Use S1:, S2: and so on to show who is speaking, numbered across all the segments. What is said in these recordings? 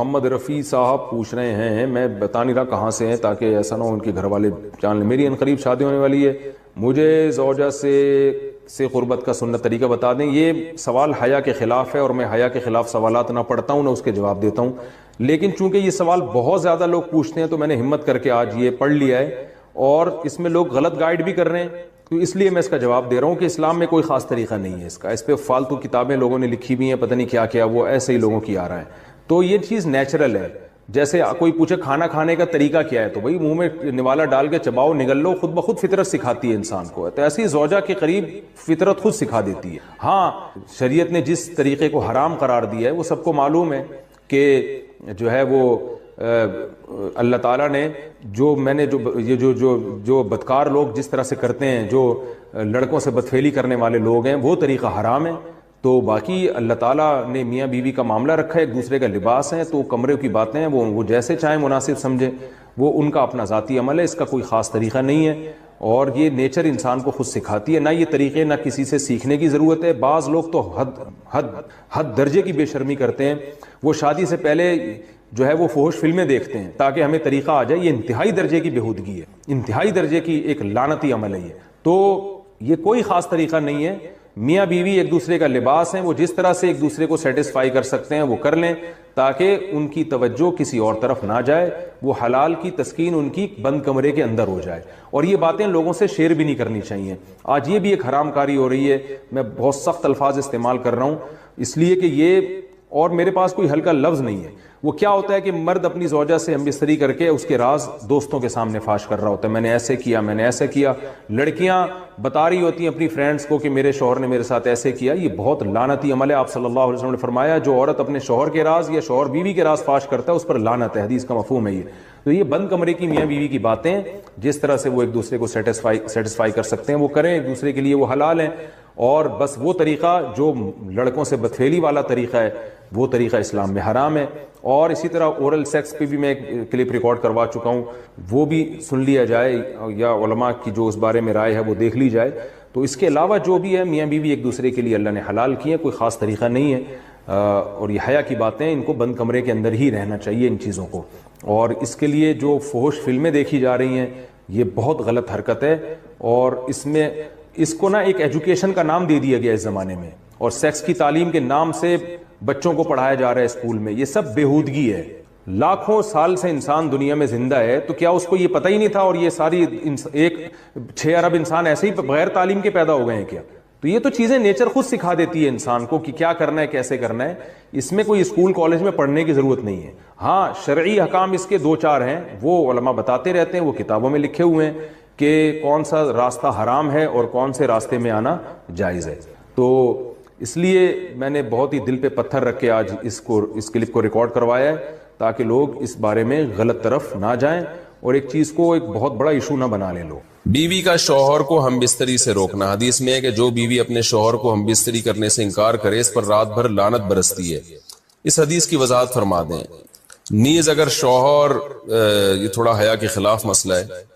S1: محمد رفیع صاحب پوچھ رہے ہیں، میں بتا نہیں رہا کہاں سے ہیں تاکہ ایسا نہ ہو ان کے گھر والے جان لیں، میری عنقریب شادی ہونے والی ہے، مجھے زوجہ سے قربت کا سنت طریقہ بتا دیں۔ یہ سوال حیا کے خلاف ہے اور میں حیا کے خلاف سوالات نہ پڑھتا ہوں نہ اس کے جواب دیتا ہوں، لیکن چونکہ یہ سوال بہت زیادہ لوگ پوچھتے ہیں تو میں نے ہمت کر کے آج یہ پڑھ لیا ہے، اور اس میں لوگ غلط گائیڈ بھی کر رہے ہیں، تو اس لیے میں اس کا جواب دے رہا ہوں کہ اسلام میں کوئی خاص طریقہ نہیں ہے اس کا، اس پہ فالتو کتابیں لوگوں نے لکھی بھی ہیں، پتہ نہیں کیا کیا، وہ ایسے ہی لوگوں کی آ رہا ہے۔ تو یہ چیز نیچرل ہے، جیسے کوئی پوچھے کھانا کھانے کا طریقہ کیا ہے تو بھائی منہ میں نوالا ڈال کے چباؤ، نگل لو، خود بخود فطرت سکھاتی ہے انسان کو، تو ایسی زوجہ کے قریب فطرت خود سکھا دیتی ہے۔ ہاں شریعت نے جس طریقے کو حرام قرار دیا ہے وہ سب کو معلوم ہے کہ جو ہے وہ اللہ تعالیٰ نے جو میں نے جو بدکار لوگ جس طرح سے کرتے ہیں، جو لڑکوں سے بدفعلی کرنے والے لوگ ہیں، وہ طریقہ حرام ہے۔ تو باقی اللہ تعالیٰ نے میاں بیوی کا معاملہ رکھا ہے، ایک دوسرے کا لباس ہے، تو کمرے کی باتیں ہیں وہ جیسے چاہیں مناسب سمجھے، وہ ان کا اپنا ذاتی عمل ہے، اس کا کوئی خاص طریقہ نہیں ہے، اور یہ نیچر انسان کو خود سکھاتی ہے، نہ یہ طریقے نہ کسی سے سیکھنے کی ضرورت ہے۔ بعض لوگ تو حد درجے کی بے شرمی کرتے ہیں، وہ شادی سے پہلے جو ہے وہ فحش فلمیں دیکھتے ہیں تاکہ ہمیں طریقہ آ جائے، یہ انتہائی درجے کی بےہودگی ہے، انتہائی درجے کی ایک لعنتی عمل ہے یہ۔ تو یہ کوئی خاص طریقہ نہیں ہے، میاں بیوی ایک دوسرے کا لباس ہیں، وہ جس طرح سے ایک دوسرے کو سیٹسفائی کر سکتے ہیں وہ کر لیں تاکہ ان کی توجہ کسی اور طرف نہ جائے، وہ حلال کی تسکین ان کی بند کمرے کے اندر ہو جائے، اور یہ باتیں لوگوں سے شیئر بھی نہیں کرنی چاہیے۔ آج یہ بھی ایک حرام کاری ہو رہی ہے، میں بہت سخت الفاظ استعمال کر رہا ہوں اس لیے کہ یہ، اور میرے پاس کوئی ہلکا لفظ نہیں ہے، وہ کیا ہوتا ہے کہ مرد اپنی زوجہ سے ہم بستری کر کے اس کے راز دوستوں کے سامنے فاش کر رہا ہوتا ہے، میں نے ایسے کیا، میں نے ایسے کیا، لڑکیاں بتا رہی ہوتی ہیں اپنی فرینڈز کو کہ میرے شوہر نے میرے ساتھ ایسے کیا۔ یہ بہت لعنتی عمل ہے، آپ صلی اللہ علیہ وسلم نے فرمایا جو عورت اپنے شوہر کے راز یا شوہر بیوی کے راز فاش کرتا ہے اس پر لعنت ہے، حدیث کا مفہوم ہے یہ۔ تو یہ بند کمرے کی میاں بیوی کی باتیں، جس طرح سے وہ ایک دوسرے کو سیٹسفائی کر سکتے ہیں وہ کریں، ایک دوسرے کے لیے وہ حلال ہیں، اور بس وہ طریقہ جو لڑکوں سے بدفعلی والا طریقہ ہے وہ طریقہ اسلام میں حرام ہے۔ اور اسی طرح اورل سیکس پہ بھی میں ایک کلپ ریکارڈ کروا چکا ہوں، وہ بھی سن لیا جائے، یا علماء کی جو اس بارے میں رائے ہے وہ دیکھ لی جائے۔ تو اس کے علاوہ جو بھی ہے میاں بیوی ایک دوسرے کے لیے اللہ نے حلال کیے، کوئی خاص طریقہ نہیں ہے، اور یہ حیا کی باتیں، ان کو بند کمرے کے اندر ہی رہنا چاہیے ان چیزوں کو۔ اور اس کے لیے جو فحش فلمیں دیکھی جا رہی ہیں یہ بہت غلط حرکت ہے، اور اس میں اس کو نا ایک ایجوکیشن کا نام دے دیا گیا اس زمانے میں، اور سیکس کی تعلیم کے نام سے بچوں کو پڑھایا جا رہا ہے اسکول میں، یہ سب بےہودگی ہے۔ لاکھوں سال سے انسان دنیا میں زندہ ہے، تو کیا اس کو یہ پتہ ہی نہیں تھا، اور یہ ساری 6 ارب انسان ایسے ہی بغیر تعلیم کے پیدا ہو گئے ہیں کیا؟ تو یہ تو چیزیں نیچر خود سکھا دیتی ہے انسان کو کہ کیا کرنا ہے، کیسے کرنا ہے، اس میں کوئی اسکول کالج میں پڑھنے کی ضرورت نہیں ہے۔ ہاں شرعی احکام اس کے 2-4 ہیں، وہ علماء بتاتے رہتے ہیں، وہ کتابوں میں لکھے ہوئے ہیں کہ کون سا راستہ حرام ہے اور کون سے راستے میں آنا جائز ہے۔ تو اس لیے میں نے بہت ہی دل پہ پتھر رکھ کے آج اس کلپ کو ریکارڈ کروایا ہے تاکہ لوگ اس بارے میں غلط طرف نہ جائیں اور ایک چیز کو ایک بہت بڑا ایشو نہ بنا لیں لوگ۔
S2: بیوی کا شوہر کو ہم بستری سے روکنا، حدیث میں ہے کہ جو بیوی اپنے شوہر کو ہم بستری کرنے سے انکار کرے اس پر رات بھر لعنت برستی ہے۔ اس حدیث کی وضاحت فرما دیں۔ نیز اگر شوہر، یہ تھوڑا حیا کے خلاف مسئلہ ہے،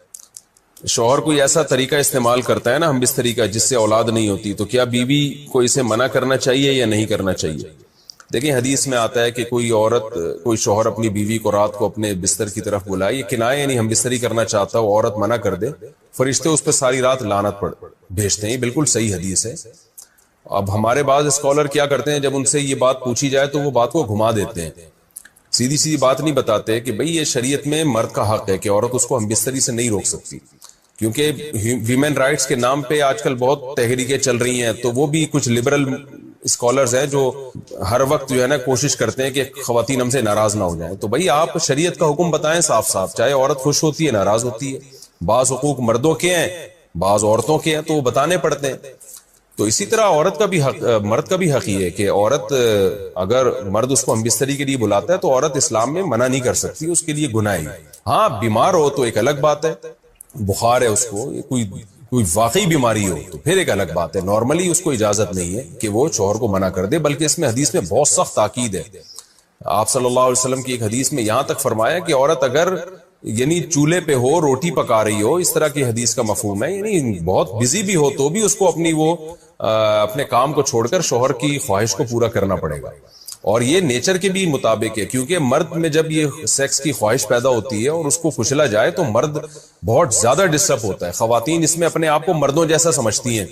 S2: شوہر کوئی ایسا طریقہ استعمال کرتا ہے نا ہم بستری کا جس سے اولاد نہیں ہوتی، تو کیا بیوی کو اسے منع کرنا چاہیے یا نہیں کرنا چاہیے؟ دیکھیں حدیث میں آتا ہے کہ کوئی شوہر اپنی بیوی کو رات کو اپنے بستر کی طرف بلائے، یہ کنایہ یعنی ہم بستری کرنا چاہتا ہو، عورت منع کر دے، فرشتے اس پہ ساری رات لعنت بھیجتے ہیں، بالکل صحیح حدیث ہے۔ اب ہمارے بعض اسکالر کیا کرتے ہیں، جب ان سے یہ بات پوچھی جائے تو وہ بات کو گھما دیتے ہیں، سیدھی سیدھی بات نہیں بتاتے کہ بھئی یہ شریعت میں مرد کا حق ہے کہ عورت اس کو ہم بستری سے نہیں روک سکتی، کیونکہ ویمن رائٹس کے نام پہ آج کل بہت تحریکیں چل رہی ہیں، تو وہ بھی کچھ لبرل اسکالرز ہیں جو ہر وقت جو ہے نا کوشش کرتے ہیں کہ خواتین ہم سے ناراض نہ ہو جائیں۔ تو بھئی آپ شریعت کا حکم بتائیں صاف صاف، چاہے عورت خوش ہوتی ہے ناراض ہوتی ہے، بعض حقوق مردوں کے ہیں بعض عورتوں کے ہیں تو وہ بتانے پڑتے ہیں۔ تو اسی طرح عورت کا بھی حق، مرد کا بھی حق یہ ہے کہ عورت، اگر مرد اس کو ہم بستری کے لیے بلاتا ہے تو عورت اسلام میں منع نہیں کر سکتی، اس کے لیے گناہ ہے۔ ہاں بیمار ہو تو ایک الگ بات ہے، بخار ہے اس کو، کوئی واقعی بیماری ہو تو پھر ایک الگ بات ہے، نارملی اس کو اجازت نہیں ہے کہ وہ شوہر کو منع کر دے، بلکہ اس میں حدیث میں بہت سخت تاکید ہے۔ آپ صلی اللہ علیہ وسلم کی ایک حدیث میں یہاں تک فرمایا کہ عورت اگر یعنی چولہے پہ ہو، روٹی پکا رہی ہو، اس طرح کی حدیث کا مفہوم ہے، یعنی بہت بزی بھی ہو تو بھی اس کو اپنے کام کو چھوڑ کر شوہر کی خواہش کو پورا کرنا پڑے گا۔ اور یہ نیچر کے بھی مطابق ہے، کیونکہ مرد میں جب یہ سیکس کی خواہش پیدا ہوتی ہے اور اس کو کچلا جائے تو مرد بہت زیادہ ڈسٹرب ہوتا ہے. خواتین اس میں اپنے آپ کو مردوں جیسا سمجھتی ہیں.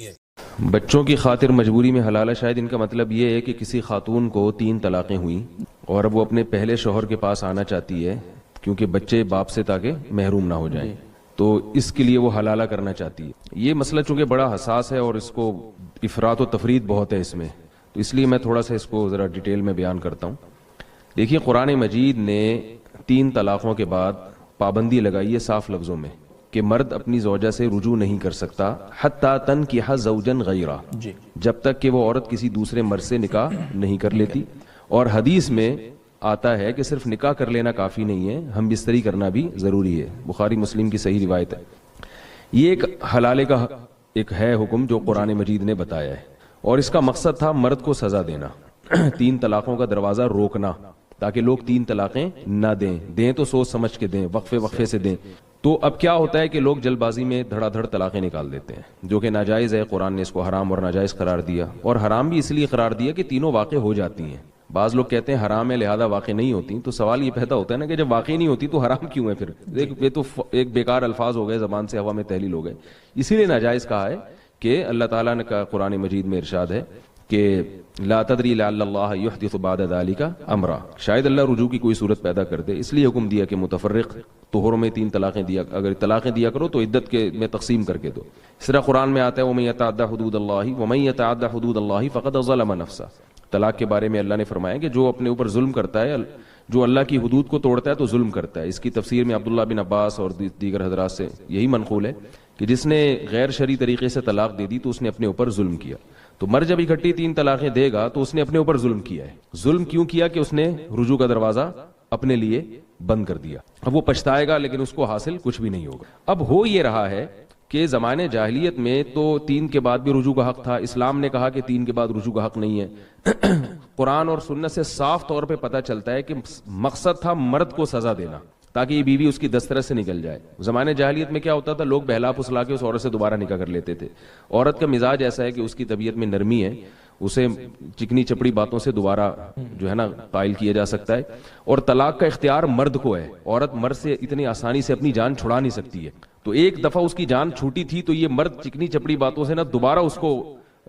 S1: بچوں کی خاطر مجبوری میں حلال، شاید ان کا مطلب یہ ہے کہ کسی خاتون کو 3 طلاقیں ہوئیں اور اب وہ اپنے پہلے شوہر کے پاس آنا چاہتی ہے کیونکہ بچے باپ سے تاکہ محروم نہ ہو جائیں، تو اس کے لیے وہ حلالہ کرنا چاہتی ہے. یہ مسئلہ چونکہ بڑا حساس ہے اور اس کو افراط و تفرید بہت ہے اس میں، تو اس لیے میں تھوڑا سا اس کو ذرا ڈیٹیل میں بیان کرتا ہوں. دیکھیے قرآن مجید نے 3 طلاقوں کے بعد پابندی لگائی ہے صاف لفظوں میں کہ مرد اپنی زوجہ سے رجوع نہیں کر سکتا حتی تنکح زوجا غیرہ، جب تک کہ وہ عورت کسی دوسرے مرد سے نکاح نہیں کر لیتی. اور حدیث میں آتا ہے کہ صرف نکاح کر لینا کافی نہیں ہے، ہم بستری کرنا بھی ضروری ہے. بخاری مسلم کی صحیح روایت ہے. یہ ایک حلالے کا ایک ہے حکم جو قرآن مجید نے بتایا ہے، اور اس کا مقصد تھا مرد کو سزا دینا، 3 طلاقوں کا دروازہ روکنا تاکہ لوگ 3 طلاقیں نہ دیں تو سوچ سمجھ کے دیں، وقفے سے دیں. تو اب کیا ہوتا ہے کہ لوگ جلد بازی میں دھڑا دھڑ طلاقیں نکال دیتے ہیں جو کہ ناجائز ہے. قرآن نے اس کو حرام اور ناجائز قرار دیا، اور حرام بھی اس لیے قرار دیا کہ تینوں واقع ہو جاتی ہیں. بعض لوگ کہتے ہیں حرام ہے لہذا واقع نہیں ہوتی، تو سوال یہ پیدا ہوتا ہے نا کہ جب واقع نہیں ہوتی تو حرام کیوں ہے؟ پھر یہ تو ایک بیکار الفاظ ہو گئے، زبان سے ہوا میں تحلیل ہو گئے. اسی لیے ناجائز کہا ہے کہ اللہ تعالیٰ نے کہا قرآن مجید میں ارشاد ہے کہ لا تدری لعل اللہ یحدث بعد ذلک امرا، شاید اللہ رجوع کی کوئی صورت پیدا کر دے، اس لیے حکم دیا کہ متفرق طہروں میں 3 طلاقیں دیا، اگر طلاقیں دیا کرو تو عدت کے میں تقسیم کر کے دو. اس طرح قرآن میں آتا ہے ومن یتعدی حدود اللہ ومن یتعدی حدود اللہ فقد ظلم نفسہ. طلاق کے بارے میں اللہ نے فرمایا کہ جو اپنے اوپر ظلم کرتا ہے، جو اللہ کی حدود کو توڑتا ہے تو ظلم کرتا ہے. اس کی تفسیر میں عبداللہ بن عباس اور دیگر حضرات سے یہی منقول ہے کہ جس نے غیر شرعی طریقے سے طلاق دے دی تو اس نے اپنے اوپر ظلم کیا. تو مرد جب اکٹھی 3 طلاقیں دے گا تو اس نے اپنے اوپر ظلم کیا ہے. ظلم کیوں کیا؟ کہ اس نے رجوع کا دروازہ اپنے لیے بند کر دیا. اب وہ پچھتائے گا لیکن اس کو حاصل کچھ بھی نہیں ہوگا. اب ہو یہ رہا ہے کہ زمانے جاہلیت میں تو 3 کے بعد بھی رجوع کا حق تھا، اسلام نے کہا کہ 3 کے بعد رجوع کا حق نہیں ہے. قرآن اور سنت سے صاف طور پہ پتہ چلتا ہے کہ مقصد تھا مرد کو سزا دینا تاکہ یہ بیوی اس کی دسترس سے نکل جائے. زمانے جاہلیت میں کیا ہوتا تھا، لوگ بہلا پھسلا کے اس عورت سے دوبارہ نکاح کر لیتے تھے. عورت کا مزاج ایسا ہے کہ اس کی طبیعت میں نرمی ہے، اسے چکنی چپڑی باتوں سے دوبارہ جو ہے نا قائل کیا جا سکتا ہے. اور طلاق کا اختیار مرد کو ہے، عورت مرد سے اتنی آسانی سے اپنی جان چھڑا نہیں سکتی ہے. تو ایک دفعہ اس کی جان چھوٹی تھی تو یہ مرد چکنی چپڑی باتوں سے نا دوبارہ اس کو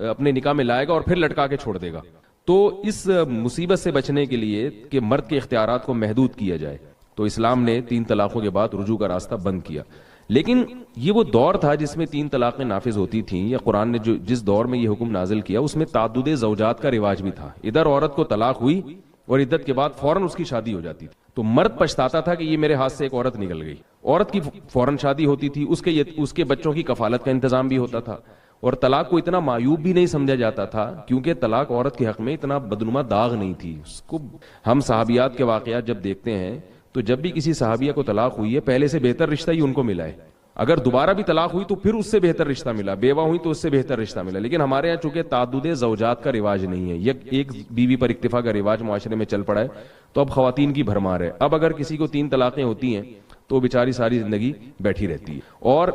S1: اپنے نکاح میں لائے گا اور پھر لٹکا کے چھوڑ دے گا. تو اس مصیبت سے بچنے کے لیے کہ مرد کے اختیارات کو محدود کیا جائے تو اسلام نے 3 طلاقوں کے بعد رجوع کا راستہ بند کیا. لیکن یہ وہ دور تھا جس میں 3 طلاقیں نافذ ہوتی تھیں، یا قرآن نے جس دور میں یہ حکم نازل کیا اس میں تعدد زوجات کا رواج بھی تھا. ادھر عورت کو طلاق ہوئی اور عدت کے بعد فوراً اس کی شادی ہو جاتی تھی تو مرد پچھتاتا تھا کہ یہ میرے ہاتھ سے ایک عورت نکل گئی. عورت کی فوراً شادی ہوتی تھی، اس کے بچوں کی کفالت کا انتظام بھی ہوتا تھا، اور طلاق کو اتنا معیوب بھی نہیں سمجھا جاتا تھا کیونکہ طلاق عورت کے حق میں اتنا بدنما داغ نہیں تھی. اس کو ہم صحابیات کے واقعات جب دیکھتے ہیں تو جب بھی کسی صحابیہ کو طلاق ہوئی ہے پہلے سے بہتر رشتہ ہی ان کو ملا ہے. اگر دوبارہ بھی طلاق ہوئی تو پھر اس سے بہتر رشتہ ملا، بیوہ ہوئی تو اس سے بہتر رشتہ ملا. لیکن ہمارے ہاں چونکہ تعدد زوجات کا رواج نہیں ہے، ایک بیوی پر اکتفا کا رواج معاشرے میں چل پڑا ہے، تو اب خواتین کی بھرمار ہے. اب اگر کسی کو 3 طلاقیں ہوتی ہیں تو بیچاری ساری زندگی بیٹھی رہتی ہے. اور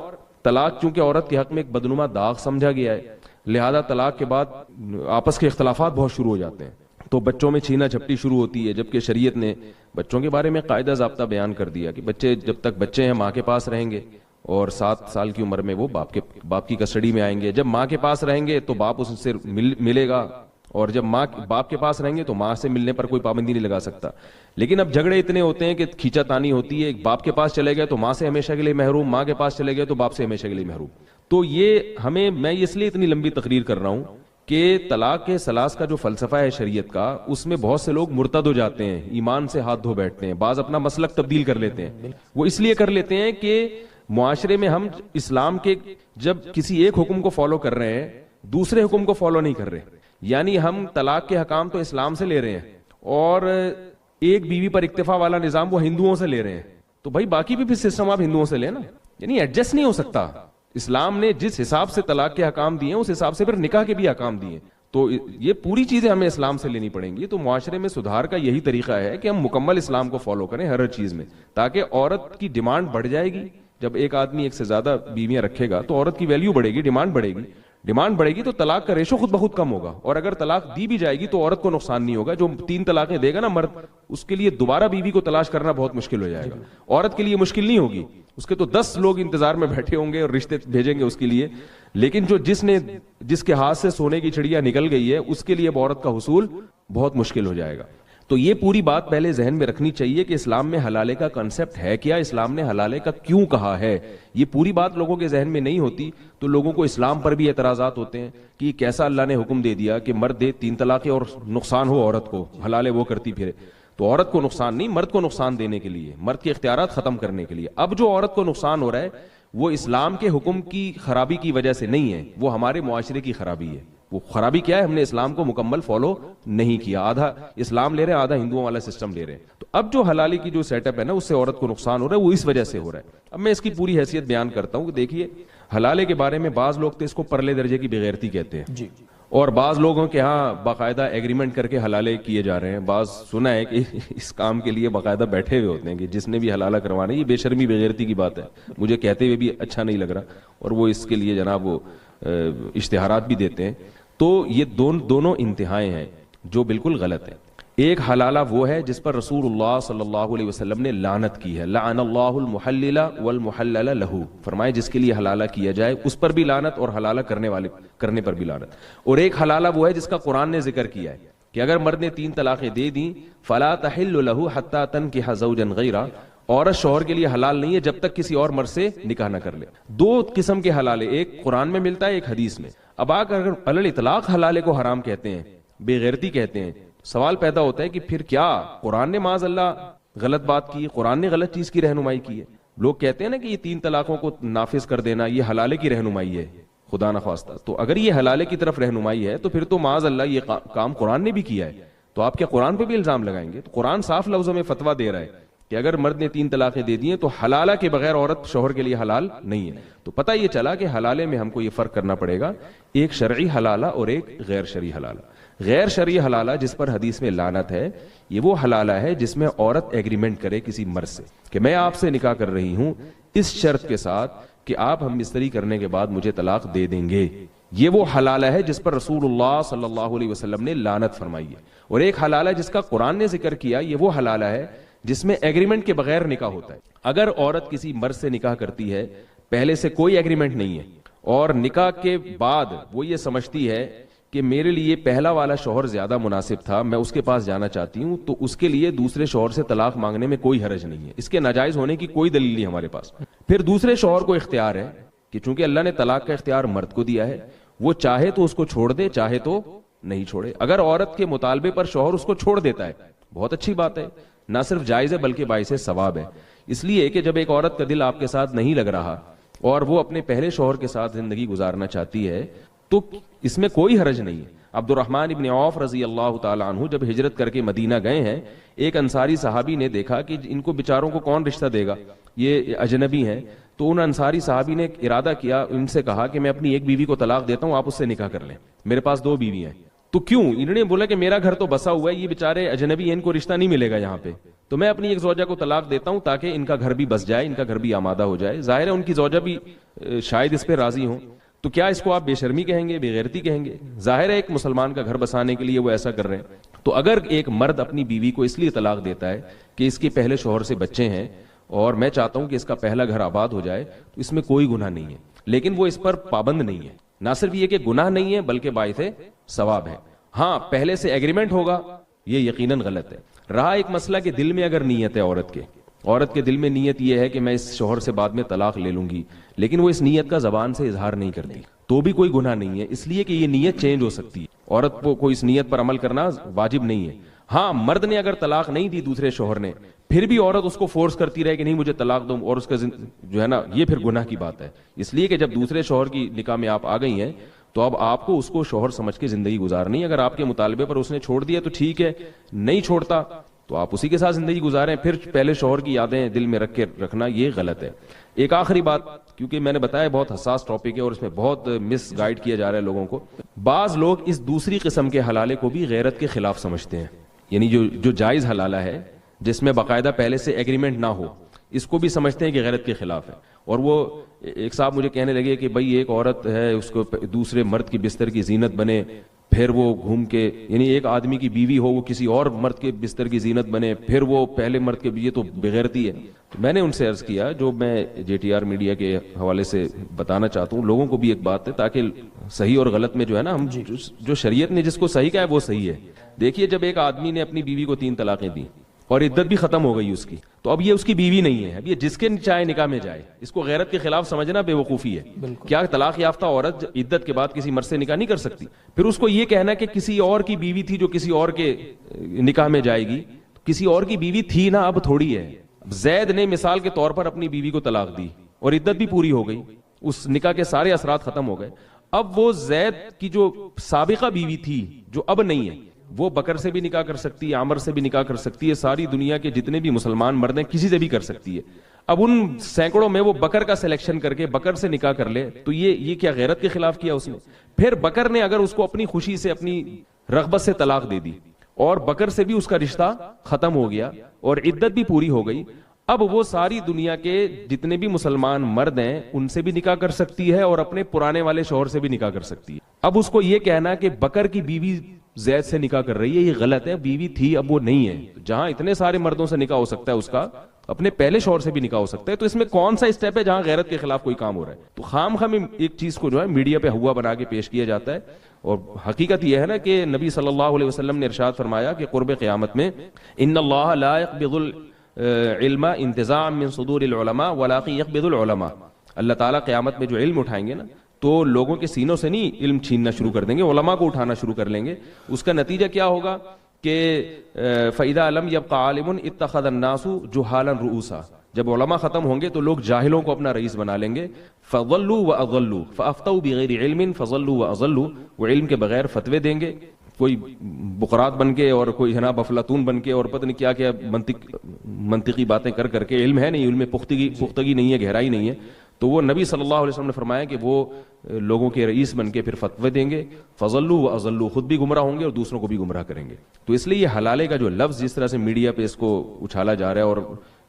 S1: طلاق چونکہ عورت کے حق میں ایک بدنما داغ سمجھا گیا ہے، لہذا طلاق کے بعد آپس کے اختلافات بہت شروع ہو جاتے ہیں، تو بچوں میں چھینا جھپٹی شروع ہوتی ہے. جبکہ شریعت نے بچوں کے بارے میں قاعدہ ضابطہ بیان کر دیا کہ بچے جب تک بچے ہیں ماں کے پاس رہیں گے، اور 7 سال کی عمر میں وہ باپ کی کسٹڈی میں آئیں گے. جب ماں کے پاس رہیں گے تو باپ اس سے ملے گا، اور جب باپ کے پاس رہیں گے تو ماں سے ملنے پر کوئی پابندی نہیں لگا سکتا. لیکن اب جھگڑے اتنے ہوتے ہیں کہ کھینچا تانی ہوتی ہے، باپ کے پاس چلے گئے تو ماں سے ہمیشہ کے لیے محروم، ماں کے پاس چلے گئے تو باپ سے ہمیشہ کے لیے محروم. تو یہ میں اس لیے اتنی لمبی تقریر کر رہا ہوں کہ طلاق کے ثلاث کا جو فلسفہ ہے شریعت کا، اس میں بہت سے لوگ مرتد ہو جاتے ہیں، ایمان سے ہاتھ دھو بیٹھتے ہیں، بعض اپنا مسلک تبدیل کر لیتے ہیں. وہ اس لیے کر لیتے ہیں کہ معاشرے میں ہم اسلام کے جب کسی ایک حکم کو فالو کر رہے ہیں دوسرے حکم کو فالو نہیں کر رہے. یعنی ہم طلاق کے حکام تو اسلام سے لے رہے ہیں اور ایک بیوی پر اکتفا والا نظام وہ ہندوؤں سے لے رہے ہیں، تو بھائی باقی بھی پھر سسٹم آپ ہندوؤں سے لیں نا. یعنی ایڈجسٹ نہیں ہو سکتا. اسلام نے جس حساب سے طلاق کے حکام دیے ہیں اس حساب سے پھر نکاح کے بھی حکام دیے ہیں. تو یہ پوری چیزیں ہمیں اسلام سے لینی پڑیں گی. تو معاشرے میں سدھار کا یہی طریقہ ہے کہ ہم مکمل اسلام کو فالو کریں ہر چیز میں، تاکہ عورت کی ڈیمانڈ بڑھ جائے گی. جب ایک آدمی ایک سے زیادہ بیویاں رکھے گا تو عورت کی ویلیو بڑھے گی، ڈیمانڈ بڑھے گی. ڈیمانڈ بڑھے گی تو طلاق کا ریشو خود بخود کم ہوگا, اور اگر طلاق دی بھی جائے گی تو عورت کو نقصان نہیں ہوگا. جو 3 طلاقیں دے گا نا مرد, اس کے لیے دوبارہ بیوی کو تلاش کرنا بہت مشکل ہو جائے گا. عورت کے لیے مشکل نہیں ہوگی, اس کے تو 10 لوگ انتظار میں بیٹھے ہوں گے اور رشتے بھیجیں گے اس کے لیے, لیکن جس کے ہاتھ سے سونے کی چڑیا نکل گئی ہے اس کے لیے عورت کا حصول بہت مشکل ہو جائے گا. تو یہ پوری بات پہلے ذہن میں رکھنی چاہیے کہ اسلام میں حلالے کا کنسپٹ ہے کیا, اسلام نے حلالے کا کیوں کہا ہے. یہ پوری بات لوگوں کے ذہن میں نہیں ہوتی تو لوگوں کو اسلام پر بھی اعتراضات ہوتے ہیں کہ کیسا اللہ نے حکم دے دیا کہ مرد دے 3 طلاقیں اور نقصان ہو عورت کو, حلالے وہ کرتی پھرے. تو عورت کو نقصان نہیں, مرد کو نقصان دینے کے لیے, مرد کے اختیارات ختم کرنے کے لیے. اب جو عورت کو نقصان ہو رہا ہے وہ اسلام کے حکم کی خرابی کی وجہ سے نہیں ہے, وہ ہمارے معاشرے کی خرابی ہے. وہ خرابی کیا ہے, ہم نے اسلام کو مکمل فالو نہیں کیا, آدھا اسلام لے رہے ہیں آدھا ہندوؤں والا سسٹم لے رہے ہیں. تو اب جو حلالی کی جو سیٹ اپ ہے نا, اس سے عورت کو نقصان ہو رہا ہے, وہ اس وجہ سے ہو رہا ہے. اب میں اس کی پوری حیثیت بیان کرتا ہوں کہ دیکھیے حلالے کے بارے میں بعض لوگ تو اس کو پرلے درجے کی بغیرتی کہتے ہیں جی, اور بعض لوگوں کے ہاں باقاعدہ ایگریمنٹ کر کے حلالے کیے جا رہے ہیں. بعض سنا ہے کہ اس کام کے لیے باقاعدہ بیٹھے ہوئے ہوتے ہیں کہ جس نے بھی حلالہ کروانا ہے. یہ بے شرمی بغیرتی کی بات ہے, مجھے کہتے ہوئے بھی اچھا نہیں لگ رہا, اور وہ اس کے لیے جناب وہ اشتہارات بھی دیتے ہیں. تو یہ دونوں انتہائیں ہیں جو بالکل غلط ہیں. ایک حلالہ وہ ہے جس پر رسول اللہ صلی اللہ علیہ وسلم نے لعنت کی ہے, لعن اللہ المحلل والمحلل لہ, فرمائے جس کے لیے حلالہ کیا جائے اس پر بھی لعنت اور حلالہ کرنے پر بھی لعنت. اور ایک حلالہ وہ ہے جس کا قرآن نے ذکر کیا ہے کہ اگر مرد نے 3 طلاقیں دے دیں فلا تحل لہ حتی تنکح زوجا غیرہ, عورت شوہر کے لیے حلال نہیں ہے جب تک کسی اور مرد سے نکاح نہ کر لے. 2 قسم کے حلالے, ایک قرآن میں ملتا ہے ایک حدیث میں. اب اگر علی الاطلاق حلالے کو حرام کہتے ہیں, بے غیرتی کہتے ہیں, سوال پیدا ہوتا ہے کہ پھر کیا قرآن نے معاذ اللہ غلط بات کی, قرآن نے غلط چیز کی رہنمائی کی ہے. لوگ کہتے ہیں نا کہ یہ 3 طلاقوں کو نافذ کر دینا یہ حلالے کی رہنمائی ہے, خدا نخواستہ. تو اگر یہ حلالے کی طرف رہنمائی ہے تو پھر تو معاذ اللہ یہ کام قرآن نے بھی کیا ہے, تو آپ کیا قرآن پہ بھی الزام لگائیں گے؟ تو قرآن صاف لفظوں میں فتویٰ دے رہا ہے کہ اگر مرد نے 3 طلاقیں دے دی ہیں تو حلالہ کے بغیر عورت شوہر کے لیے حلال نہیں ہے. تو پتہ یہ چلا کہ حلالے میں ہم کو یہ فرق کرنا پڑے گا, ایک شرعی حلالہ اور ایک غیر شرعی حلالہ. غیر شرعی حلالہ جس پر حدیث میں لعنت ہے, یہ وہ حلالہ ہے جس میں عورت ایگریمنٹ کرے کسی مرد سے کہ میں آپ سے نکاح کر رہی ہوں اس شرط کے ساتھ کہ آپ ہم بستری کرنے کے بعد مجھے طلاق دے دیں گے. یہ وہ حلالہ ہے جس پر رسول اللہ صلی اللہ علیہ وسلم نے لعنت فرمائی ہے. اور ایک حلالہ جس کا قرآن نے ذکر کیا, یہ وہ حلالہ ہے جس میں ایگریمنٹ کے بغیر نکاح ہوتا ہے. اگر عورت کسی مرد سے نکاح کرتی ہے, پہلے سے کوئی ایگریمنٹ نہیں ہے, اور نکاح کے بعد وہ یہ سمجھتی ہے کہ میرے لیے پہلا والا شوہر زیادہ مناسب تھا, میں اس کے پاس جانا چاہتی ہوں, تو اس کے لیے دوسرے شوہر سے طلاق مانگنے میں کوئی حرج نہیں ہے. اس کے ناجائز ہونے کی کوئی دلیل نہیں ہمارے پاس. پھر دوسرے شوہر کو اختیار ہے کہ چونکہ اللہ نے طلاق کا اختیار مرد کو دیا ہے, وہ چاہے تو اس کو چھوڑ دے, چاہے تو نہیں چھوڑے. اگر عورت کے مطالبے پر شوہر اس کو چھوڑ دیتا ہے, بہت اچھی بات ہے, نہ صرف جائز ہے بلکہ باعث ثواب ہے. اس لیے کہ جب ایک عورت کا دل آپ کے ساتھ نہیں لگ رہا اور وہ اپنے پہلے شوہر کے ساتھ زندگی گزارنا چاہتی ہے تو اس میں کوئی حرج نہیں ہے. عبد الرحمن ابن عوف رضی اللہ تعالی عنہ جب ہجرت کر کے مدینہ گئے ہیں, ایک انصاری صحابی نے دیکھا کہ ان کو بیچاروں کو کون رشتہ دے گا, یہ اجنبی ہیں. تو ان انصاری صحابی نے ارادہ کیا, ان سے کہا کہ میں اپنی ایک بیوی کو طلاق دیتا ہوں, آپ اس سے نکاح کر لیں, میرے پاس 2 بیوی ہیں. تو کیوں؟ انہوں نے بولا کہ میرا گھر تو بسا ہوا ہے, یہ بیچارے اجنبی ہیں, ان کو رشتہ نہیں ملے گا یہاں پہ, تو میں اپنی ایک زوجہ کو طلاق دیتا ہوں تاکہ ان کا گھر بھی بس جائے, ان کا گھر بھی آمادہ ہو جائے. ظاہر ہے ان کی زوجہ بھی شاید اس پہ راضی ہوں. تو کیا اس کو آپ بے شرمی کہیں گے, بے غیرتی کہیں گے؟ ظاہر ہے ایک مسلمان کا گھر بسانے کے لیے وہ ایسا کر رہے ہیں. تو اگر ایک مرد اپنی بیوی کو اس لیے طلاق دیتا ہے کہ اس کے پہلے شوہر سے بچے ہیں اور میں چاہتا ہوں کہ اس کا پہلا گھر آباد ہو جائے, تو اس میں کوئی گناہ نہیں ہے. لیکن وہ اس پر پابند نہیں ہے. نہ صرف یہ کہ گناہ نہیں ہے بلکہ باعث ثواب ہے. ہاں پہلے سے ایگریمنٹ ہوگا, یہ یقیناً غلط ہے. رہا ایک مسئلہ کہ دل میں اگر نیت ہے عورت کے دل میں نیت یہ ہے کہ میں اس شوہر سے بعد میں طلاق لے لوں گی, لیکن وہ اس نیت کا زبان سے اظہار نہیں کرتی, تو بھی کوئی گناہ نہیں ہے, اس لیے کہ یہ نیت چینج ہو سکتی ہے. عورت کو اس نیت پر عمل کرنا واجب نہیں ہے. ہاں مرد نے اگر طلاق نہیں دی دوسرے شوہر نے, پھر بھی عورت اس کو فورس کرتی رہے کہ نہیں مجھے طلاق دو, اور اس کا جو ہے نا یہ پھر گناہ کی بات ہے. اس لیے کہ جب دوسرے شوہر کی نکاح میں آپ آ گئی ہیں تو اب آپ کو اس کو شوہر سمجھ کے زندگی گزارنی. اگر آپ کے مطالبے پر اس نے چھوڑ دیا تو ٹھیک ہے, نہیں چھوڑتا تو آپ اسی کے ساتھ زندگی گزاریں. پھر پہلے شوہر کی یادیں دل میں رکھ کے رکھنا یہ غلط ہے. ایک آخری بات, کیونکہ میں نے بتایا بہت حساس ٹاپک ہے اور اس میں بہت مس گائیڈ کیا جا رہا ہے لوگوں کو. بعض لوگ اس دوسری قسم کے حلالے کو بھی غیرت کے خلاف سمجھتے ہیں, یعنی جو جائز حلالہ ہے جس میں باقاعدہ پہلے سے ایگریمنٹ نہ ہو,
S3: اس کو بھی سمجھتے ہیں کہ غیرت کے خلاف ہے. اور وہ ایک صاحب مجھے کہنے لگے کہ بھائی ایک عورت ہے اس کو دوسرے مرد کی بستر کی زینت بنے, پھر وہ گھوم کے, یعنی ایک آدمی کی بیوی ہو وہ کسی اور مرد کے بستر کی زینت بنے, پھر وہ پہلے مرد کے, یہ تو بغیرتی ہے. تو میں نے ان سے عرض کیا, جو میں جے ٹی آر میڈیا کے حوالے سے بتانا چاہتا ہوں لوگوں کو بھی ایک بات ہے, تاکہ صحیح اور غلط میں جو ہے نا, ہم جو شریعت نے جس کو صحیح کہا ہے وہ صحیح ہے. دیکھیے جب ایک آدمی نے اپنی بیوی کو 3 طلاقیں دی اور عدت بھی ختم ہو گئی اس کی, تو اب یہ اس کی بیوی نہیں ہے, اب یہ جس کے چاہے نکاح میں جائے. اس کو غیرت کے خلاف سمجھنا بے وقوفی ہے. کیا طلاق یافتہ عورت عدت کے بعد کسی مرد سے نکاح نہیں کر سکتی؟ پھر اس کو یہ کہنا کہ کسی اور کی بیوی تھی جو کسی اور کے نکاح میں جائے گی, کسی اور کی بیوی تھی نا, اب تھوڑی ہے. زید نے مثال کے طور پر اپنی بیوی کو طلاق دی اور عدت بھی پوری ہو گئی, اس نکاح کے سارے اثرات ختم ہو گئے. اب وہ زید کی جو سابقہ بیوی تھی جو اب نہیں ہے, وہ بکر سے بھی نکاح کر سکتی ہے, عامر سے بھی نکاح کر سکتی ہے, ساری دنیا کے جتنے بھی مسلمان مرد ہیں کسی سے بھی کر سکتی ہے. اب ان سینکڑوں میں وہ بکر کا سلیکشن کر کے بکر سے نکاح کر لے, تو یہ کیا غیرت کے خلاف کیا اس نے؟ پھر بکر نے اگر اس کو اپنی خوشی سے اپنی رغبت سے طلاق دے دی اور بکر سے بھی اس کا رشتہ ختم ہو گیا اور عدت بھی پوری ہو گئی, اب وہ ساری دنیا کے جتنے بھی مسلمان مرد ہیں ان سے بھی نکاح کر سکتی ہے اور اپنے پرانے والے شوہر سے بھی نکاح کر سکتی ہے. اب اس کو یہ کہنا کہ بکر کی بیوی زید سے نکاح کر رہی ہے, یہ غلط ہے. بیوی تھی اب وہ نہیں ہے. جہاں اتنے سارے مردوں سے نکاح ہو سکتا ہے اس کا, اپنے پہلے شوہر سے بھی نکاح ہو سکتا ہے. تو اس میں کون سا اسٹیپ ہے جہاں غیرت کے خلاف کوئی کام ہو رہا ہے؟ تو خام ایک چیز کو جو ہے میڈیا پہ ہوا بنا کے پیش کیا جاتا ہے. اور حقیقت یہ ہے نا کہ نبی صلی اللہ علیہ وسلم نے ارشاد فرمایا کہ قرب قیامت میں ان اللہ لا يقبض العلم انتزاعا من صدور العلماء ولكن يقبض العلماء. اللہ تعالیٰ قیامت میں جو علم اٹھائیں گے نا, تو لوگوں کے سینوں سے نہیں علم چھیننا شروع کر دیں گے, علماء کو اٹھانا شروع کر لیں گے. اس کا نتیجہ کیا ہوگا کہ فَإِذَا لَمْ يَبْقَ عَالِمٌ اتَّخَذَ النَّاسُ جُهَالًا رُؤُوسًا, جب علماء ختم ہوں گے تو لوگ جاہلوں کو اپنا رئیس بنا لیں گے. فَضَلُّوا وَأَضَلُّوا فَأَفْتَوْا بِغَيْرِ عِلْمٍ فَضَلُّوا وَأَضَلُّوا, وہ علم کے بغیر فتوے دیں گے, کوئی بقرات بن کے اور کوئی جناب افلاطون بن کے اور پتہ نہیں کیا کیا منطقی باتیں کر کے. علم ہے نہیں, علم میں پختگی نہیں ہے, گہرائی نہیں ہے. تو وہ نبی صلی اللہ علیہ وسلم نے فرمایا کہ وہ لوگوں کے رئیس بن کے پھر فتوے دیں گے. فضلوا واضلوا, خود بھی گمراہ ہوں گے اور دوسروں کو بھی گمراہ کریں گے. تو اس لیے یہ حلالے کا جو لفظ جس طرح سے میڈیا پہ اس کو اچھالا جا رہا ہے اور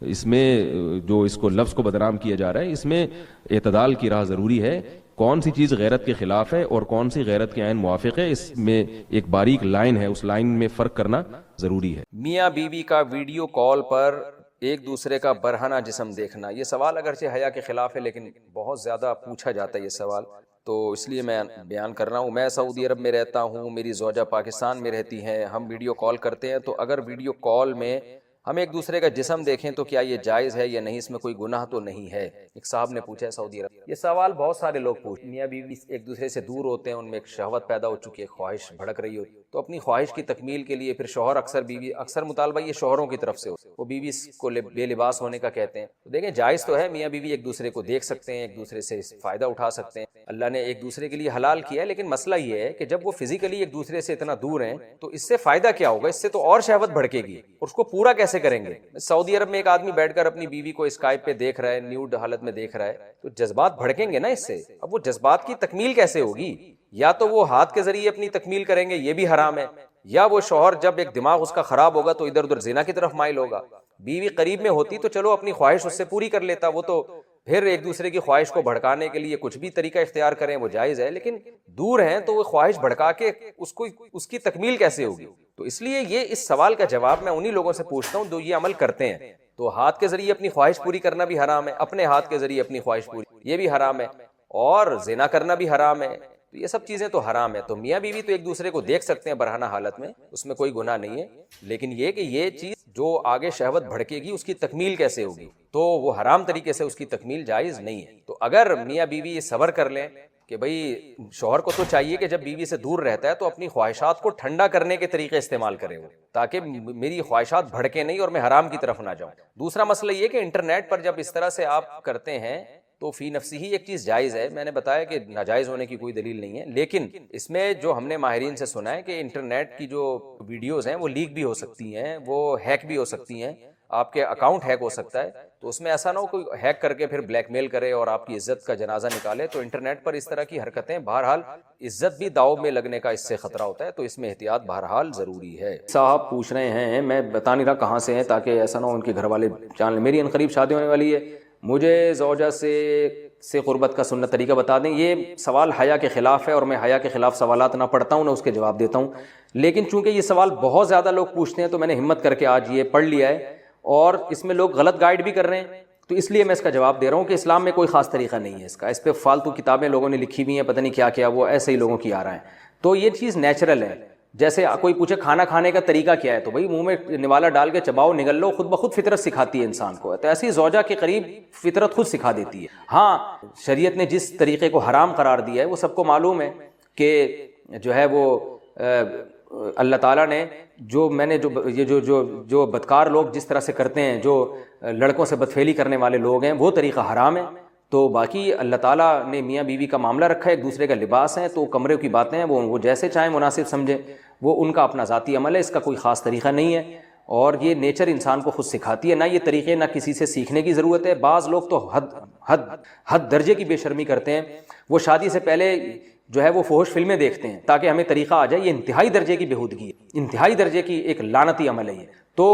S3: اس میں جو اس کو لفظ کو بدنام کیا جا رہا ہے, اس میں اعتدال کی راہ ضروری ہے. کون سی چیز غیرت کے خلاف ہے اور کون سی غیرت کے عین موافق ہے, اس میں ایک باریک لائن ہے, اس لائن میں فرق کرنا ضروری ہے.
S2: میاں بیوی کا ویڈیو کال پر ایک دوسرے کا برہنہ جسم دیکھنا, یہ سوال اگرچہ حیا کے خلاف ہے لیکن بہت زیادہ پوچھا جاتا ہے یہ سوال, تو اس لیے میں بیان کر رہا ہوں. میں سعودی عرب میں رہتا ہوں, میری زوجہ پاکستان میں رہتی ہیں, ہم ویڈیو کال کرتے ہیں, تو اگر ویڈیو کال میں ہم ایک دوسرے کا جسم دیکھیں تو کیا یہ جائز ہے یا نہیں, اس میں کوئی گناہ تو نہیں ہے؟ ایک صاحب نے پوچھا ہے سعودی عرب. یہ سوال بہت سارے لوگ پوچھتے ہیں. میاں بیوی ایک دوسرے سے دور ہوتے ہیں, ان میں ایک شہوت پیدا ہو چکی ہے, خواہش بھڑک رہی ہوتی, تو اپنی خواہش کی تکمیل کے لیے پھر شوہر اکثر مطالبہ یہ شوہروں کی طرف سے ہوتا ہے, وہ بیوی کو بے لباس ہونے کا کہتے ہیں. تو دیکھیں جائز تو ہے, میاں بیوی ایک دوسرے کو دیکھ سکتے ہیں, ایک دوسرے سے فائدہ اٹھا سکتے ہیں, اللہ نے ایک دوسرے کے لیے حلال کیا ہے. لیکن مسئلہ یہ ہے کہ جب وہ فزیکلی ایک دوسرے سے اتنا دور ہیں تو اس سے فائدہ کیا ہوگا؟ اس سے تو اور شہوت بھڑکے گی, اور اس کو پورا کیسے کریں گے؟ سعودی عرب میں ایک آدمی بیٹھ کر اپنی بیوی کو اسکائپ پہ دیکھ رہا ہے, نیوڈ حالت میں دیکھ رہا ہے, تو جذبات بھڑکیں گے نا اس سے. اب وہ جذبات کی تکمیل کیسے ہوگی؟ یا تو وہ ہاتھ کے ذریعے اپنی تکمیل کریں گے, یہ بھی حرام ہے, یا وہ شوہر جب ایک دماغ اس کا خراب ہوگا تو ادھر ادھر زنا کی طرف مائل ہوگا. بیوی قریب میں ہوتی تو چلو اپنی خواہش اس سے پوری کر لیتا, وہ تو پھر ایک دوسرے کی خواہش کو بھڑکانے کے لیے کچھ بھی طریقہ اختیار کریں وہ جائز ہے. لیکن دور ہیں تو وہ خواہش بھڑکا کے اس کی تکمیل کیسے ہوگی؟ تو اس لیے یہ اس سوال کا جواب میں انہی لوگوں سے پوچھتا ہوں جو یہ عمل کرتے ہیں. تو ہاتھ کے ذریعے اپنی خواہش پوری کرنا بھی حرام ہے, اپنے ہاتھ کے ذریعے اپنی خواہش پوری یہ بھی حرام ہے, اور زنا کرنا بھی حرام ہے. تو یہ سب چیزیں تو حرام ہے. تو میاں بیوی تو ایک دوسرے کو دیکھ سکتے ہیں برہنہ حالت میں, اس میں کوئی گناہ نہیں ہے. لیکن یہ کہ یہ چیز جو آگے شہوت بھڑکے گی اس کی تکمیل کیسے ہوگی, تو وہ حرام طریقے سے اس کی تکمیل جائز نہیں ہے. تو اگر میاں بیوی یہ صبر کر لیں کہ بھئی شوہر کو تو چاہیے کہ جب بیوی سے دور رہتا ہے تو اپنی خواہشات کو ٹھنڈا کرنے کے طریقے استعمال کرے وہ, تاکہ میری خواہشات بھڑکے نہیں اور میں حرام کی طرف نہ جاؤں. دوسرا مسئلہ یہ کہ انٹرنیٹ پر جب اس طرح سے آپ کرتے ہیں تو فی نفسی ہی ایک چیز جائز ہے. میں نے بتایا کہ ناجائز ہونے کی کوئی دلیل نہیں ہے, لیکن اس میں جو ہم نے ماہرین سے سنا ہے کہ انٹرنیٹ کی جو ویڈیوز ہیں وہ لیک بھی ہو سکتی ہیں, وہ ہیک بھی ہو سکتی ہیں.
S4: آپ کے اکاؤنٹ ہیک ہو سکتا ہے، تو اس میں ایسا نہ ہو کوئی ہیک کر کے پھر بلیک میل کرے اور آپ کی عزت کا جنازہ نکالے. تو انٹرنیٹ پر اس طرح کی حرکتیں بہرحال عزت بھی داؤ میں لگنے کا اس سے خطرہ ہوتا ہے، تو اس میں احتیاط بہرحال ضروری ہے.
S1: صاحب پوچھ رہے ہیں، میں بتا نہیں رہا کہاں سے ہیں تاکہ ایسا نہ ہو ان کے گھر والے جان لیں. میری عنقریب شادی ہونے والی ہے، مجھے زوجہ سے قربت کا سنت طریقہ بتا دیں. یہ سوال حیا کے خلاف ہے اور میں حیا کے خلاف سوالات نہ پڑھتا ہوں نہ اس کے جواب دیتا ہوں، لیکن چونکہ یہ سوال بہت زیادہ لوگ پوچھتے ہیں تو میں نے ہمت کر کے آج یہ پڑھ لیا ہے، اور اس میں لوگ غلط گائیڈ بھی کر رہے ہیں، تو اس لیے میں اس کا جواب دے رہا ہوں کہ اسلام میں کوئی خاص طریقہ نہیں ہے اس کا. اس پہ فالتو کتابیں لوگوں نے لکھی ہوئی ہیں، پتہ نہیں کیا کیا، وہ ایسے ہی لوگوں کی آ رہا ہے. تو یہ چیز نیچرل ہے. جیسے کوئی پوچھے کھانا کھانے کا طریقہ کیا ہے، تو بھائی منہ میں نوالا ڈال کے چباؤ، نگل لو، خود بخود فطرت سکھاتی ہے انسان کو. تو ایسی زوجہ کے قریب فطرت خود سکھا دیتی ہے. ہاں شریعت نے جس طریقے کو حرام قرار دیا ہے وہ سب کو معلوم ہے کہ جو ہے وہ اللہ تعالیٰ نے جو بدکار لوگ جس طرح سے کرتے ہیں، جو لڑکوں سے بدفعلی کرنے والے لوگ ہیں، وہ طریقہ حرام ہے. تو باقی اللہ تعالیٰ نے میاں بیوی کا معاملہ رکھا ہے، ایک دوسرے کا لباس ہے، تو کمرے کی باتیں ہیں وہ جیسے چاہیں مناسب سمجھیں، وہ ان کا اپنا ذاتی عمل ہے، اس کا کوئی خاص طریقہ نہیں ہے. اور یہ نیچر انسان کو خود سکھاتی ہے، نہ یہ طریقے نہ کسی سے سیکھنے کی ضرورت ہے. بعض لوگ تو حد درجے کی بے شرمی کرتے ہیں، وہ شادی سے پہلے جو ہے وہ فحش فلمیں دیکھتے ہیں تاکہ ہمیں طریقہ آ جائے. یہ انتہائی درجے کی بےہودگی ہے، انتہائی درجے کی ایک لعنتی عمل ہے یہ. تو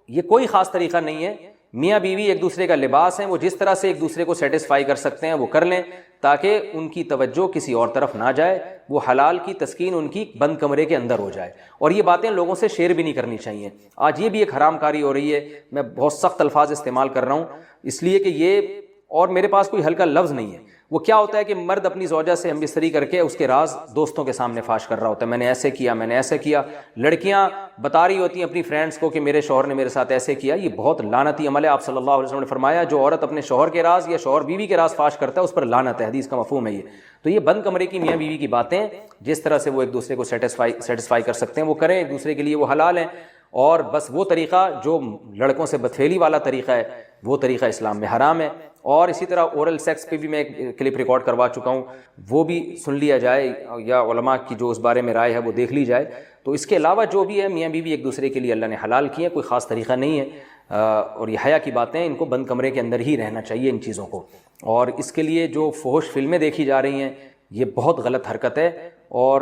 S1: یہ کوئی خاص طریقہ نہیں ہے. میاں بیوی ایک دوسرے کا لباس ہیں، وہ جس طرح سے ایک دوسرے کو سیٹسفائی کر سکتے ہیں وہ کر لیں تاکہ ان کی توجہ کسی اور طرف نہ جائے، وہ حلال کی تسکین ان کی بند کمرے کے اندر ہو جائے. اور یہ باتیں لوگوں سے شیئر بھی نہیں کرنی چاہیے. آج یہ بھی ایک حرام کاری ہو رہی ہے. میں بہت سخت الفاظ استعمال کر رہا ہوں اس لیے کہ یہ، اور میرے پاس کوئی ہلکا لفظ نہیں ہے. وہ کیا ہوتا ہے کہ مرد اپنی زوجہ سے ہم بستری کر کے اس کے راز دوستوں کے سامنے فاش کر رہا ہوتا ہے، میں نے ایسے کیا، میں نے ایسے کیا. لڑکیاں بتا رہی ہوتی ہیں اپنی فرینڈس کو کہ میرے شوہر نے میرے ساتھ ایسے کیا. یہ بہت لعنتی عمل ہے. آپ صلی اللہ علیہ وسلم نے فرمایا جو عورت اپنے شوہر کے راز یا شوہر بیوی کے راز فاش کرتا ہے اس پر لعنت ہے. حدیث کا مفہوم ہے یہ. تو یہ بند کمرے کی میاں بیوی کی باتیں، جس طرح سے وہ ایک دوسرے کو سیٹسفائی کر سکتے ہیں وہ کریں، ایک دوسرے کے لیے وہ حلال ہیں. اور بس وہ طریقہ جو لڑکوں سے بدفعلی والا طریقہ ہے وہ طریقہ اسلام میں حرام ہے. اور اسی طرح اورل سیکس پہ بھی میں ایک کلپ ریکارڈ کروا چکا ہوں، وہ بھی سن لیا جائے یا علماء کی جو اس بارے میں رائے ہے وہ دیکھ لی جائے. تو اس کے علاوہ جو بھی ہے میاں بیوی ایک دوسرے کے لیے اللہ نے حلال کیے ہیں، کوئی خاص طریقہ نہیں ہے. اور یہ حیا کی باتیں، ان کو بند کمرے کے اندر ہی رہنا چاہیے ان چیزوں کو. اور اس کے لیے جو فحش فلمیں دیکھی جا رہی ہیں یہ بہت غلط حرکت ہے. اور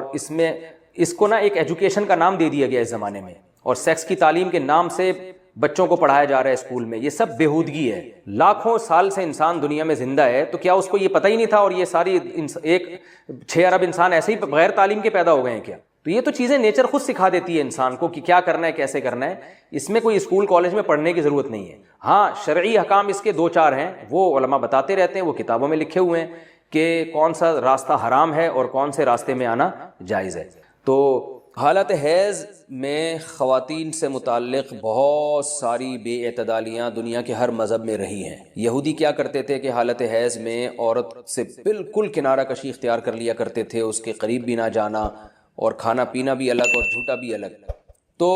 S1: اس کو نا ایک ایجوکیشن کا نام دے دیا گیا اس زمانے میں، اور سیکس کی تعلیم کے نام سے بچوں کو پڑھایا جا رہا ہے اسکول میں. یہ سب بےہودگی ہے. لاکھوں سال سے انسان دنیا میں زندہ ہے، تو کیا اس کو یہ پتہ ہی نہیں تھا؟ اور یہ ساری ایک 6 ارب انسان ایسے ہی بغیر تعلیم کے پیدا ہو گئے ہیں کیا؟ تو یہ تو چیزیں نیچر خود سکھا دیتی ہے انسان کو کہ کیا کرنا ہے، کیسے کرنا ہے. اس میں کوئی اسکول کالج میں پڑھنے کی ضرورت نہیں ہے. ہاں شرعی احکام اس کے 2-4 ہیں، وہ علماء بتاتے رہتے ہیں، وہ کتابوں میں لکھے ہوئے ہیں کہ کون سا راستہ حرام ہے اور کون سے راستے میں آنا جائز ہے. تو
S4: حالت حیض میں خواتین سے متعلق بہت ساری بے اعتدالیاں دنیا کے ہر مذہب میں رہی ہیں. یہودی کیا کرتے تھے کہ حالت حیض میں عورت سے بالکل کنارہ کشی اختیار کر لیا کرتے تھے، اس کے قریب بھی نہ جانا، اور کھانا پینا بھی الگ اور جھوٹا بھی الگ. تو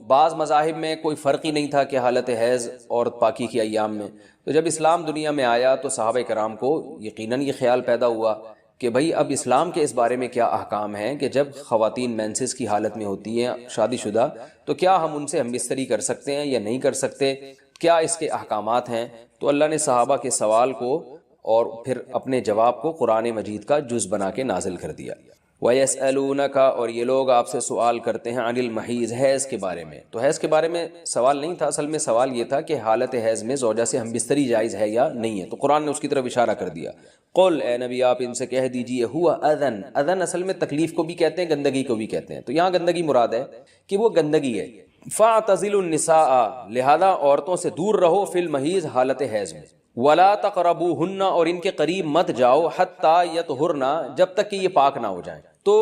S4: بعض مذاہب میں کوئی فرق ہی نہیں تھا کہ حالت حیض عورت پاکی کی ایام میں. تو جب اسلام دنیا میں آیا تو صحابہ کرام کو یقیناً یہ خیال پیدا ہوا کہ بھائی اب اسلام کے اس بارے میں کیا احکام ہیں کہ جب خواتین مینسز کی حالت میں ہوتی ہیں شادی شدہ، تو کیا ہم ان سے ہم بستری کر سکتے ہیں یا نہیں کر سکتے، کیا اس کے احکامات ہیں. تو اللہ نے صحابہ کے سوال کو اور پھر اپنے جواب کو قرآن مجید کا جز بنا کے نازل کر دیا. وَيَسْأَلُونَكَ، اور یہ لوگ آپ سے سوال کرتے ہیں، عن المحیض، حیض کے بارے میں. تو حیض کے بارے میں سوال نہیں تھا، اصل میں سوال یہ تھا کہ حالت حیض میں زوجہ سے ہم بستری جائز ہے یا نہیں ہے. تو قرآن نے اس کی طرف اشارہ کر دیا. قل، اے نبی آپ ان سے کہہ دیجئے، ہوا اذن. اذن اصل میں تکلیف کو بھی کہتے ہیں، گندگی کو بھی کہتے ہیں. تو یہاں گندگی مراد ہے کہ وہ گندگی ہے. فاعتزلوا النساء، لہذا عورتوں سے دور رہو، فی المحیض، حالت حیض میں. ولا تقربوہن، اور ان کے قریب مت جاؤ، حتی یطہرن، جب تک کہ یہ پاک نہ ہو جائیں. تو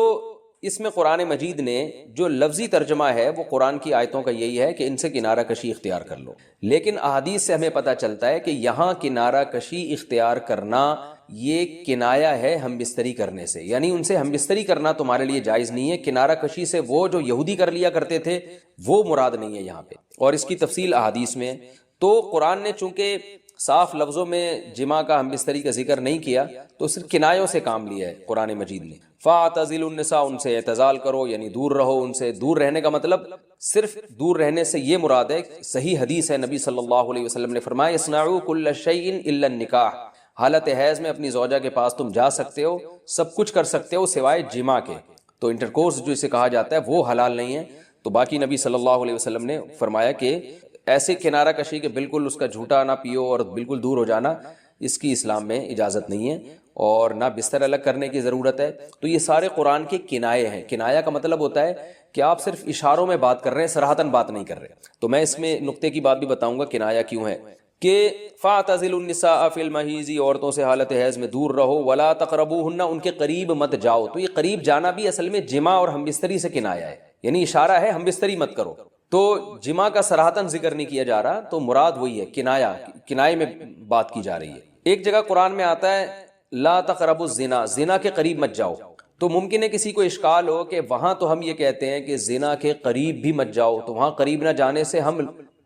S4: اس میں قرآن مجید نے جو لفظی ترجمہ ہے وہ قرآن کی آیتوں کا یہی ہے کہ ان سے کنارہ کشی اختیار کر لو. لیکن احادیث سے ہمیں پتہ چلتا ہے کہ یہاں کنارہ کشی اختیار کرنا یہ کنایا ہے ہم بستری کرنے سے، یعنی ان سے ہم بستری کرنا تمہارے لیے جائز نہیں ہے. کنارہ کشی سے وہ جو یہودی کر لیا کرتے تھے وہ مراد نہیں ہے یہاں پہ، اور اس کی تفصیل احادیث میں. تو قرآن نے چونکہ صاف لفظوں میں جماع کا ہم بستری کا ذکر نہیں کیا تو صرف کنایوں سے کام لیا ہے قرآن مجید نے. فاعتزلوا النساء، ان سے اعتزال کرو یعنی دور رہو ان سے. دور رہنے کا مطلب صرف دور رہنے سے یہ مراد ہے. صحیح حدیث ہے، نبی صلی اللہ علیہ وسلم نے فرمایا اصنعوا کل شیء الا النکاح، حالت حیض میں اپنی زوجہ کے پاس تم جا سکتے ہو، سب کچھ کر سکتے ہو سوائے جماع کے. تو انٹرکورس جو اسے کہا جاتا ہے وہ حلال نہیں ہے. تو باقی نبی صلی اللہ علیہ وسلم نے فرمایا کہ ایسے کنارہ کشی کہ بالکل اس کا جھوٹا نہ پیو اور بالکل دور ہو جانا، اس کی اسلام میں اجازت نہیں ہے، اور نہ بستر الگ کرنے کی ضرورت ہے. تو یہ سارے قرآن کے کنائے ہیں. کنایا کا مطلب ہوتا ہے کہ آپ صرف اشاروں میں بات کر رہے ہیں، صراحتاً بات نہیں کر رہے. تو میں اس میں نقطے کی بات بھی بتاؤں گا کنایا کیوں ہے. کہ فاعتزلوا النساء فی المحیض، عورتوں سے حالت حیض میں دور رہو، ولا تقربوہن، ان کے قریب مت جاؤ. تو یہ قریب جانا بھی اصل میں جماع اور ہم بستری سے کنایا ہے، یعنی اشارہ ہے ہم بستری مت کرو. تو جماع کا صراحتاً ذکر نہیں کیا جا رہا، تو مراد وہی ہے کنایا، کنائے میں بات کی جا رہی ہے. ایک جگہ قرآن میں آتا ہے لا تقربوا الزنا، زنا کے قریب مت جاؤ. تو ممکن ہے کسی کو اشکال ہو کہ وہاں تو ہم یہ کہتے ہیں کہ زنا کے قریب بھی مت جاؤ، تو وہاں قریب نہ جانے سے ہم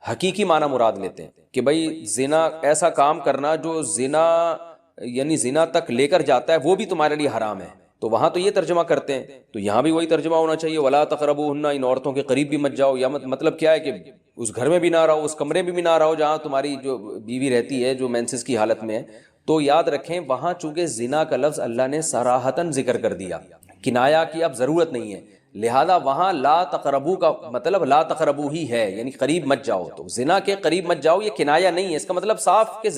S4: حقیقی معنی مراد لیتے ہیں کہ بھئی زنا ایسا کام کرنا جو زنا یعنی زنا تک لے کر جاتا ہے وہ بھی تمہارے لیے حرام ہے. تو وہاں تو یہ ترجمہ کرتے ہیں، تو یہاں بھی وہی ترجمہ ہونا چاہیے ولا تقربوہن، ان عورتوں کے قریب بھی مت جاؤ. یا مطلب کیا ہے کہ اس گھر میں بھی نہ رہو، اس کمرے میں بھی نہ رہو جہاں تمہاری جو بیوی رہتی ہے جو مینسس کی حالت میں ہے. تو یاد رکھیں وہاں چونکہ زنا کا لفظ اللہ نے صراحتاً ذکر کر دیا، کنایا کی اب ضرورت نہیں ہے، لہذا وہاں لا تقربو کا مطلب لا تقربو ہی ہے، یعنی قریب مت جاؤ. تو زنا کے قریب مت جاؤ یہ کنایا نہیں ہے، اس کا مطلب صاف کہ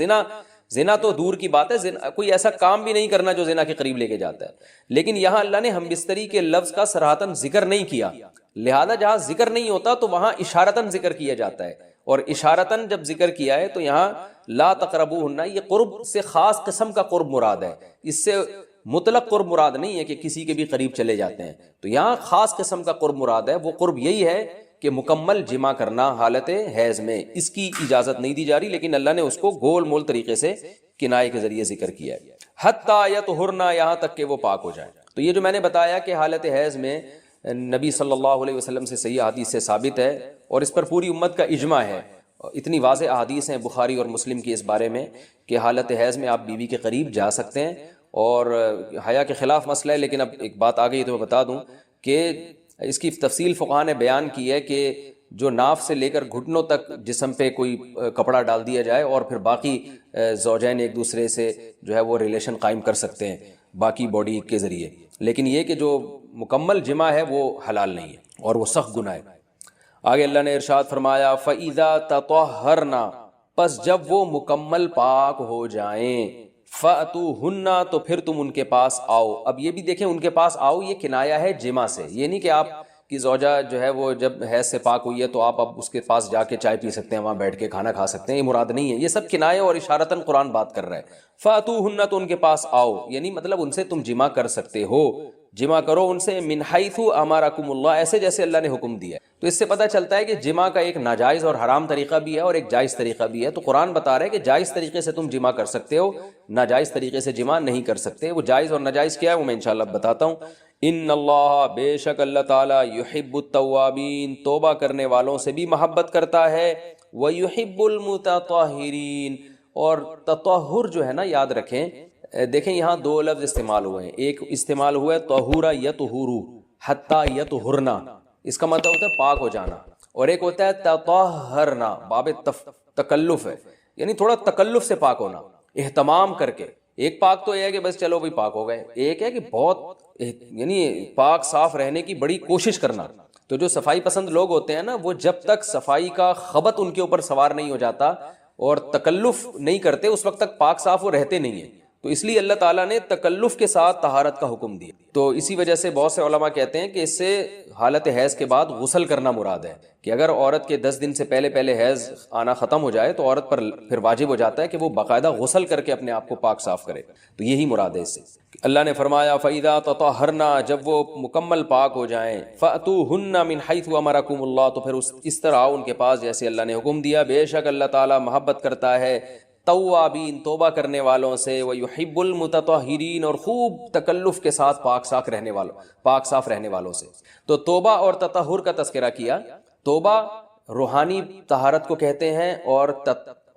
S4: زنا تو دور کی بات ہے، کوئی ایسا کام بھی نہیں کرنا جو زنا کے قریب لے کے جاتا ہے. لیکن یہاں اللہ نے ہم بستری کے لفظ کا صراحتاً ذکر نہیں کیا، لہذا جہاں ذکر نہیں ہوتا تو وہاں اشارتاً ذکر کیا جاتا ہے. اور اشارتاً جب ذکر کیا ہے تو یہاں لا تقربوہن یہ قرب سے خاص قسم کا قرب مراد ہے، اس سے مطلق قرب مراد نہیں ہے کہ کسی کے بھی قریب چلے جاتے ہیں. تو یہاں خاص قسم کا قرب مراد ہے. وہ قرب یہی ہے کہ مکمل جمع کرنا حالت حیض میں، اس کی اجازت نہیں دی جا رہی، لیکن اللہ نے اس کو گول مول طریقے سے کنائے کے ذریعے ذکر کیا ہے. حتیٰ یطہرن، یہاں تک کہ وہ پاک ہو جائیں. تو یہ جو میں نے بتایا کہ حالت حیض میں نبی صلی اللہ علیہ وسلم سے صحیح حدیث سے ثابت ہے، اور اس پر پوری امت کا اجماع ہے. اتنی واضح احادیث ہیں بخاری اور مسلم کی اس بارے میں کہ حالت حیض میں آپ بیوی کے قریب جا سکتے ہیں. اور حیا کے خلاف مسئلہ ہے، لیکن اب ایک بات آ گئی تو میں بتا دوں کہ اس کی تفصیل فقہاء نے بیان کی ہے کہ جو ناف سے لے کر گھٹنوں تک جسم پہ کوئی کپڑا ڈال دیا جائے اور پھر باقی زوجین ایک دوسرے سے جو ہے وہ ریلیشن قائم کر سکتے ہیں باقی باڈی کے ذریعے، لیکن یہ کہ جو مکمل جمع ہے وہ حلال نہیں ہے اور وہ سخت گناہ ہے. آگے اللہ نے ارشاد فرمایا فَإِذَا تَطَهَّرْنَ، پس جب وہ مکمل پاک ہو جائیں، فَأْتُوهُنَّ، تو پھر تم ان کے پاس آؤ. اب یہ بھی دیکھیں ان کے پاس آؤ یہ کنایا ہے جمع سے، یہ نہیں کہ آپ کی زوجہ جو ہے وہ جب حیض سے پاک ہوئی ہے تو آپ اب اس کے پاس جا کے چائے پی سکتے ہیں، وہاں بیٹھ کے کھانا کھا سکتے ہیں، یہ مراد نہیں ہے. یہ سب کنائے اور اشارتاً قرآن بات کر رہا ہے. فَأْتُوهُنَّ، تو ان کے پاس آؤ، یعنی مطلب ان سے تم جمع کر سکتے ہو، جمع کرو ان سے، من حیث امرکم اللہ، ایسے جیسے اللہ نے حکم دیا ہے. تو اس سے پتہ چلتا ہے کہ جمع کا ایک ناجائز اور حرام طریقہ بھی ہے اور ایک جائز طریقہ بھی ہے. تو قرآن بتا رہا ہے کہ جائز طریقے سے تم جمع کر سکتے ہو، ناجائز طریقے سے جمع نہیں کر سکتے. وہ جائز اور ناجائز کیا ہے وہ میں انشاءاللہ بتاتا ہوں. ان اللہ، بے شک اللہ تعالیٰ، یحب التوابین، توبہ کرنے والوں سے بھی محبت کرتا ہے، ویحب المتطہرین، اور تطہر جو ہے نا یاد رکھیں، دیکھیں یہاں دو لفظ استعمال ہوئے ہیں. ایک استعمال ہوا ہے طہورا یطہرو، حتی یطہرنا، اس کا مطلب ہوتا ہے پاک ہو جانا، اور ایک ہوتا ہے تطہرنا، باب تکلف ہے، یعنی تھوڑا تکلف سے پاک ہونا، اہتمام کر کے. ایک پاک تو یہ ہے کہ بس چلو بھائی پاک ہو گئے، ایک ہے کہ بہت یعنی پاک صاف رہنے کی بڑی کوشش کرنا. تو جو صفائی پسند لوگ ہوتے ہیں نا، وہ جب تک صفائی کا خبط ان کے اوپر سوار نہیں ہو جاتا اور تکلف نہیں کرتے اس وقت تک پاک صاف وہ رہتے نہیں ہیں. تو اس لیے اللہ تعالیٰ نے تکلف کے ساتھ طہارت کا حکم دیا. تو اسی وجہ سے بہت سے علماء کہتے ہیں کہ اس سے حالت حیض کے بعد غسل کرنا مراد ہے، کہ اگر عورت کے 10 دن سے پہلے حیض آنا ختم ہو جائے تو عورت پر پھر واجب ہو جاتا ہے کہ وہ باقاعدہ غسل کر کے اپنے آپ کو پاک صاف کرے. تو یہی مراد ہے اس سے. اللہ نے فرمایا فَإِذَا تَطَهَّرْنَ، جب وہ مکمل پاک ہو جائیں، فَأْتُوهُنَّ مِنْ حَيْثُ أَمَرَكُمُ اللَّهُ، تو پھر اس طرح آؤ ان کے پاس جیسے اللہ نے حکم دیا. بے شک اللہ تعالیٰ محبت کرتا ہے توابین، توبہ کرنے والوں سے، وَيُحِبُّ الْمُتَطَهِّرِينَ، اور خوب تکلف کے ساتھ پاک صاف رہنے والوں سے. تو توبہ اور تطہر کا تذکرہ کیا. توبہ روحانی طہارت کو کہتے ہیں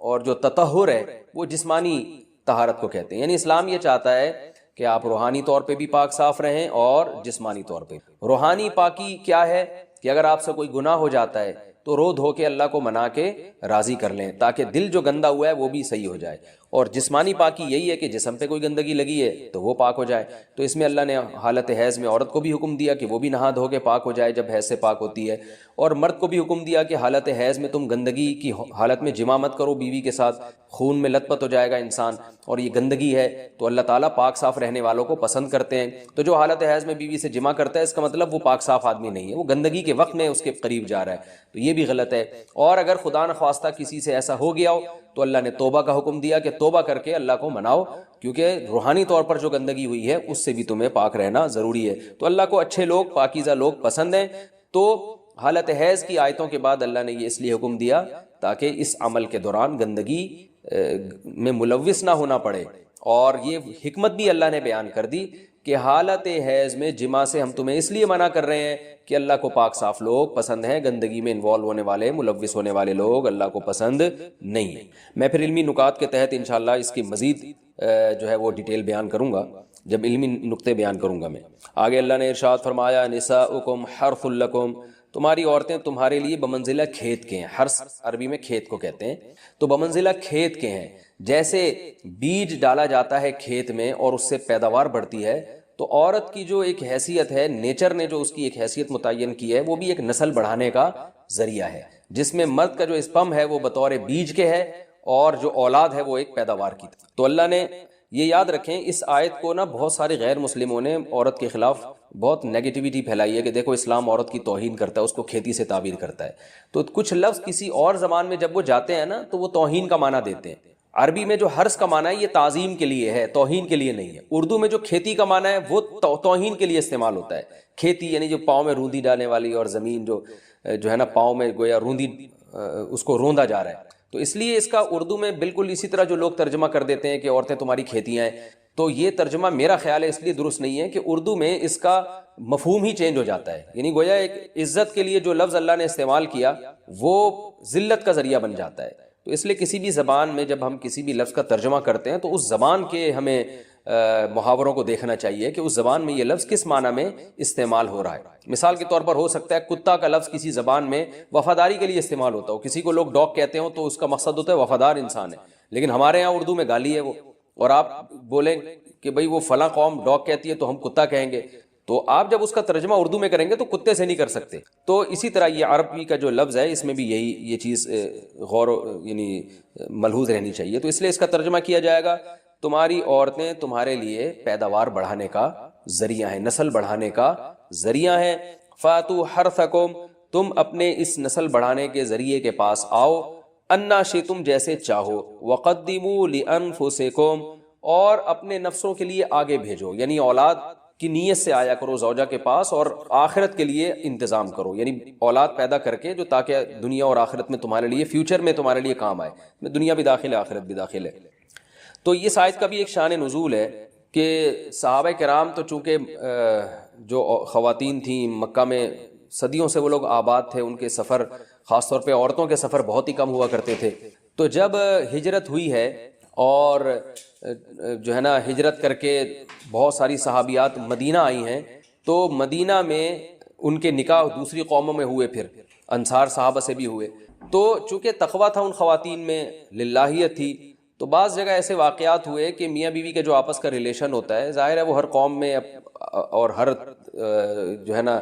S4: اور جو تطہر ہے وہ جسمانی طہارت کو کہتے ہیں. یعنی اسلام یہ چاہتا ہے کہ آپ روحانی طور پہ بھی پاک صاف رہیں اور جسمانی طور پہ. روحانی پاکی کیا ہے کہ اگر آپ سے کوئی گناہ ہو جاتا ہے تو رو دھو کے اللہ کو منا کے راضی کر لیں تاکہ دل جو گندا ہوا ہے وہ بھی صحیح ہو جائے. اور جسمانی پاکی یہی ہے کہ جسم پہ کوئی گندگی لگی ہے تو وہ پاک ہو جائے. تو اس میں اللہ نے حالت حیض میں عورت کو بھی حکم دیا کہ وہ بھی نہا دھو کے پاک ہو جائے جب حیض سے پاک ہوتی ہے, اور مرد کو بھی حکم دیا کہ حالت حیض میں تم گندگی کی حالت میں جماع مت کرو بیوی کے ساتھ, خون میں لت پت ہو جائے گا انسان, اور یہ گندگی ہے تو اللہ تعالیٰ پاک صاف رہنے والوں کو پسند کرتے ہیں. تو جو حالت حیض میں بیوی سے جماع کرتا ہے اس کا مطلب وہ پاک صاف آدمی نہیں ہے, وہ گندگی کے وقت میں اس کے قریب جا رہا ہے, تو یہ بھی غلط ہے. اور اگر خدا نخواستہ کسی سے ایسا ہو گیا ہو تو اللہ نے توبہ کا حکم دیا کہ توبہ کر کے اللہ کو مناؤ, کیونکہ روحانی طور پر جو گندگی ہوئی ہے اس سے بھی تمہیں پاک رہنا ضروری ہے. تو اللہ کو اچھے لوگ, پاکیزہ لوگ پسند ہیں. تو حالت حیض کی آیتوں کے بعد اللہ نے یہ اس لیے حکم دیا تاکہ اس عمل کے دوران گندگی میں ملوث نہ ہونا پڑے. اور یہ حکمت بھی اللہ نے بیان کر دی کہ حالت حیض میں جماع سے ہم تمہیں اس لیے منع کر رہے ہیں کہ اللہ کو پاک صاف لوگ پسند ہیں, گندگی میں انوالو ہونے والے, ملوث ہونے والے لوگ اللہ کو پسند نہیں ہیں. میں پھر علمی نکات کے تحت انشاءاللہ اس کی مزید جو ہے وہ ڈیٹیل بیان کروں گا جب علمی نقطے بیان کروں گا. میں آگے اللہ نے ارشاد فرمایا نساؤکم حرث لکم, تمہاری عورتیں تمہارے لیے بمنزلہ کھیت کے ہیں. حرث عربی میں کھیت کو کہتے ہیں, تو بمنزلہ کھیت کے ہیں. جیسے بیج ڈالا جاتا ہے کھیت میں اور اس سے پیداوار بڑھتی ہے, تو عورت کی جو ایک حیثیت ہے, نیچر نے جو اس کی ایک حیثیت متعین کی ہے, وہ بھی ایک نسل بڑھانے کا ذریعہ ہے, جس میں مرد کا جو اسپم ہے وہ بطور بیج کے ہے اور جو اولاد ہے وہ ایک پیداوار کی. تو اللہ نے یہ یاد رکھیں, اس آیت کو نا بہت سارے غیر مسلموں نے عورت کے خلاف بہت نیگیٹیوٹی پھیلائی ہے کہ دیکھو اسلام عورت کی توہین کرتا ہے, اس کو کھیتی سے تعبیر کرتا ہے. تو کچھ لفظ کسی اور زبان میں جب وہ جاتے ہیں نا تو وہ توہین کا معنی دیتے ہیں. عربی میں جو حرث کا معنی ہے یہ تعظیم کے لیے ہے, توہین کے لیے نہیں ہے. اردو میں جو کھیتی کا معنی ہے وہ توہین کے لیے استعمال ہوتا ہے. کھیتی یعنی جو پاؤں میں روندی ڈالنے والی, اور زمین جو ہے نا پاؤں میں گویا روندی, اس کو روندا جا رہا ہے. تو اس لیے اس کا اردو میں بالکل اسی طرح جو لوگ ترجمہ کر دیتے ہیں کہ عورتیں تمہاری کھیتیاں ہیں, تو یہ ترجمہ میرا خیال ہے اس لیے درست نہیں ہے کہ اردو میں اس کا مفہوم ہی چینج ہو جاتا ہے. یعنی گویا ایک عزت کے لیے جو لفظ اللہ نے استعمال کیا وہ ذلت کا ذریعہ بن جاتا ہے. تو اس لیے کسی بھی زبان میں جب ہم کسی بھی لفظ کا ترجمہ کرتے ہیں تو اس زبان کے ہمیں محاوروں کو دیکھنا چاہیے کہ اس زبان میں یہ لفظ کس معنی میں استعمال ہو رہا ہے. مثال کے طور پر ہو سکتا ہے کتا کا لفظ کسی زبان میں وفاداری کے لیے استعمال ہوتا ہو, کسی کو لوگ ڈاگ کہتے ہوں تو اس کا مقصد ہوتا ہے وفادار انسان ہے, لیکن ہمارے ہاں اردو میں گالی ہے وہ, اور آپ بولیں کہ بھئی وہ فلاں قوم ڈاگ کہتی ہے تو ہم کتا کہیں گے, تو آپ جب اس کا ترجمہ اردو میں کریں گے تو کتے سے نہیں کر سکتے. تو اسی طرح یہ عربی کا جو لفظ ہے اس میں بھی یہ چیز غور یعنی ملحوظ رہنی چاہیے. تو اس لیے اس کا ترجمہ کیا جائے گا تمہاری عورتیں تمہارے لیے پیداوار بڑھانے کا ذریعہ ہیں, نسل بڑھانے کا ذریعہ ہیں. فاتوا حرثکم, تم اپنے اس نسل بڑھانے کے ذریعے کے پاس آؤ, انا شئتم, جیسے چاہو, وقدموا لانفسکم, اور اپنے نفسوں کے لیے آگے بھیجو. یعنی اولاد کی نیت سے آیا کرو زوجہ کے پاس اور آخرت کے لیے انتظام کرو, یعنی اولاد پیدا کر کے جو تاکہ دنیا اور آخرت میں تمہارے لیے, فیوچر میں تمہارے لیے کام آئے. دنیا بھی داخل ہے, آخرت بھی داخل ہے. تو اس آیت کا بھی ایک شان نزول ہے کہ صحابہ کرام تو چونکہ جو خواتین تھیں مکہ میں صدیوں سے وہ لوگ آباد تھے, ان کے سفر خاص طور پہ عورتوں کے سفر بہت ہی کم ہوا کرتے تھے. تو جب ہجرت ہوئی ہے اور جو ہے نا ہجرت کر کے بہت ساری صحابیات مدینہ آئی ہیں, تو مدینہ میں ان کے نکاح دوسری قوموں میں ہوئے, پھر انصار صحابہ سے بھی ہوئے. تو چونکہ تقویٰ تھا ان خواتین میں, للہیت تھی, تو بعض جگہ ایسے واقعات ہوئے کہ میاں بیوی کا جو آپس کا ریلیشن ہوتا ہے, ظاہر ہے وہ ہر قوم میں اور ہر جو ہے نا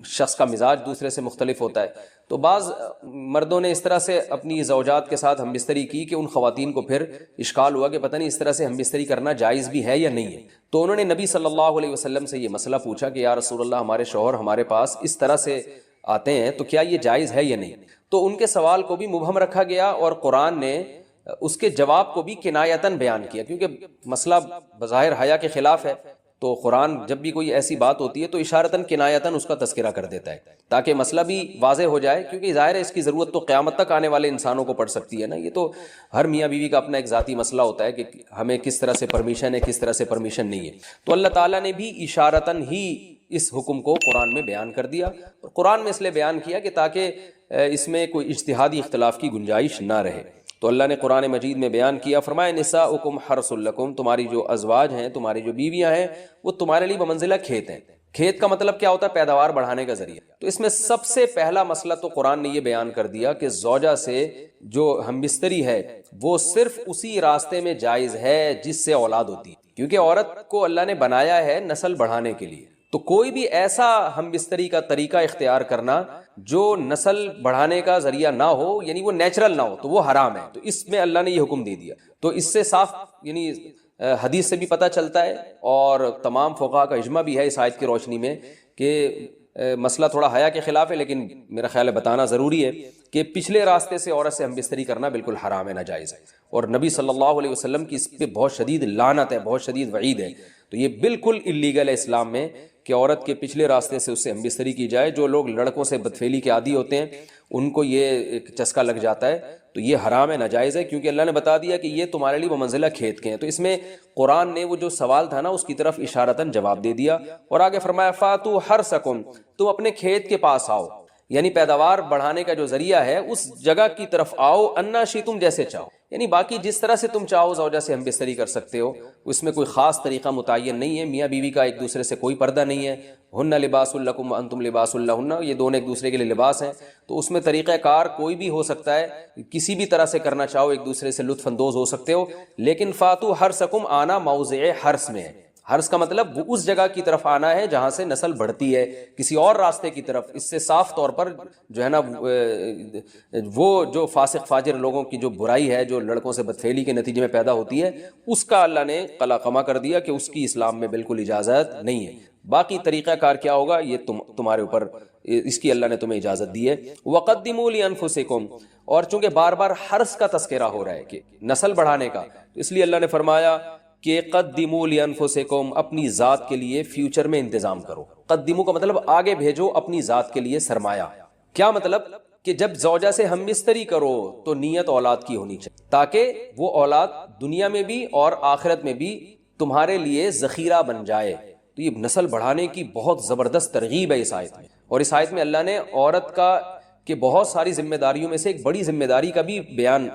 S4: شخص کا مزاج دوسرے سے مختلف ہوتا ہے. تو بعض مردوں نے اس طرح سے اپنی زوجات کے ساتھ ہم بستری کی کہ ان خواتین کو پھر اشکال ہوا کہ پتہ نہیں اس طرح سے ہم بستری کرنا جائز بھی ہے یا نہیں ہے. تو انہوں نے نبی صلی اللہ علیہ وسلم سے یہ مسئلہ پوچھا کہ یا رسول اللہ, ہمارے شوہر ہمارے پاس اس طرح سے آتے ہیں تو کیا یہ جائز ہے یا نہیں. تو ان کے سوال کو بھی مبہم رکھا گیا اور قرآن نے اس کے جواب کو بھی کنایتاً بیان کیا, کیونکہ مسئلہ بظاہر حیا کے خلاف ہے. تو قرآن جب بھی کوئی ایسی بات ہوتی ہے تو اشارتاً کنایتاً اس کا تذکرہ کر دیتا ہے تاکہ مسئلہ بھی واضح ہو جائے, کیونکہ ظاہر ہے اس کی ضرورت تو قیامت تک آنے والے انسانوں کو پڑ سکتی ہے نا. یہ تو ہر میاں بیوی کا اپنا ایک ذاتی مسئلہ ہوتا ہے کہ ہمیں کس طرح سے پرمیشن ہے, کس طرح سے پرمیشن نہیں ہے. تو اللہ تعالیٰ نے بھی اشارتاً ہی اس حکم کو قرآن میں بیان کر دیا, اور قرآن میں اس لیے بیان کیا کہ تاکہ اس میں کوئی اجتہادی اختلاف کی گنجائش نہ رہے. تو اللہ نے قرآن مجید میں بیان کیا، فرمایا نساؤکم حرث لکم، تمہاری جو ازواج ہیں، تمہاری جو بیویاں ہیں، وہ تمہارے لیے بمنزلہ کھیت ہیں۔ کھیت کا مطلب کیا ہوتا ہے؟ پیداوار بڑھانے کا ذریعہ۔ تو اس میں سب سے پہلا مسئلہ تو قرآن نے یہ بیان کر دیا کہ زوجہ سے جو ہم بستری ہے وہ صرف اسی راستے میں جائز ہے جس سے اولاد ہوتی ہے، کیونکہ عورت کو اللہ نے بنایا ہے نسل بڑھانے کے لیے۔ تو کوئی بھی ایسا ہم بستری کا طریقہ اختیار کرنا جو نسل بڑھانے کا ذریعہ نہ ہو، یعنی وہ نیچرل نہ ہو، تو وہ حرام ہے۔ تو اس میں اللہ نے یہ حکم دے دیا۔ تو اس سے صاف یعنی حدیث سے بھی پتہ چلتا ہے، اور تمام فقہاء کا اجماع بھی ہے اس آیت کی روشنی میں کہ مسئلہ تھوڑا حیا کے خلاف ہے، لیکن میرا خیال ہے بتانا ضروری ہے کہ پچھلے راستے سے عورت سے ہم بستری کرنا بالکل حرام ہے، ناجائز ہے، اور نبی صلی اللہ علیہ وسلم کی اس پہ بہت شدید لعنت ہے، بہت شدید وعید ہے۔ تو یہ بالکل اللیگل ہے اسلام میں کہ عورت کے پچھلے راستے سے اس سے ہم بستری کی جائے۔ جو لوگ لڑکوں سے بدفعلی کے عادی ہوتے ہیں ان کو یہ ایک چسکا لگ جاتا ہے، تو یہ حرام ہے، ناجائز ہے، کیونکہ اللہ نے بتا دیا کہ یہ تمہارے لیے بمنزلہ کھیت کے ہیں۔ تو اس میں قرآن نے وہ جو سوال تھا نا اس کی طرف اشارتاً جواب دے دیا، اور آگے فرمایا فاتو حرثکم، تم اپنے کھیت کے پاس آؤ، یعنی پیداوار بڑھانے کا جو ذریعہ ہے اس جگہ کی طرف آؤ، انا شئتم، جیسے چاہو، یعنی باقی جس طرح سے تم چاہو زوجہ سے ہم بستری کر سکتے ہو، اس میں کوئی خاص طریقہ متعین نہیں ہے۔ میاں بیوی کا ایک دوسرے سے کوئی پردہ نہیں ہے، ہن لباس لکم وانتم لباس لہن، یہ دونوں ایک دوسرے کے لیے لباس ہیں۔ تو اس میں طریقہ کار کوئی بھی ہو سکتا ہے، کسی بھی طرح سے کرنا چاہو ایک دوسرے سے لطف اندوز ہو سکتے ہو، لیکن فاتو حرثکم آنا موضع حرث میں ہے۔ حرث کا مطلب وہ اس جگہ کی طرف آنا ہے جہاں سے نسل بڑھتی ہے، کسی اور راستے کی طرف۔ اس سے صاف طور پر جو ہے نا وہ جو فاسق فاجر لوگوں کی جو برائی ہے، جو لڑکوں سے بدفعلی کے نتیجے میں پیدا ہوتی ہے، اس کا اللہ نے قلعہ کر دیا کہ اس کی اسلام میں بالکل اجازت نہیں ہے۔ باقی طریقہ کار کیا ہوگا یہ تمہارے اوپر، اس کی اللہ نے تمہیں اجازت دی ہے۔ وَقَدِّمُوا لِأَنفُسِكُمْ، اور چونکہ بار بار حرث کا تذکرہ ہو رہا ہے کہ نسل بڑھانے کا، تو اس لیے اللہ نے فرمایا کہ قدموا لانفسکم، اپنی ذات کے لیے فیوچر میں انتظام کرو۔ قدموا کا مطلب آگے بھیجو اپنی ذات کے لیے سرمایہ۔ کیا مطلب؟ کہ جب زوجہ سے ہم بستری کرو تو نیت اولاد کی ہونی چاہیے، تاکہ وہ اولاد دنیا میں بھی اور آخرت میں بھی تمہارے لیے ذخیرہ بن جائے۔ تو یہ نسل بڑھانے کی بہت زبردست ترغیب ہے اس آیت میں، اور اس آیت میں اللہ نے عورت کا کہ بہت ساری ذمہ داریوں میں سے ایک بڑی ذمہ داری کا بھی بیان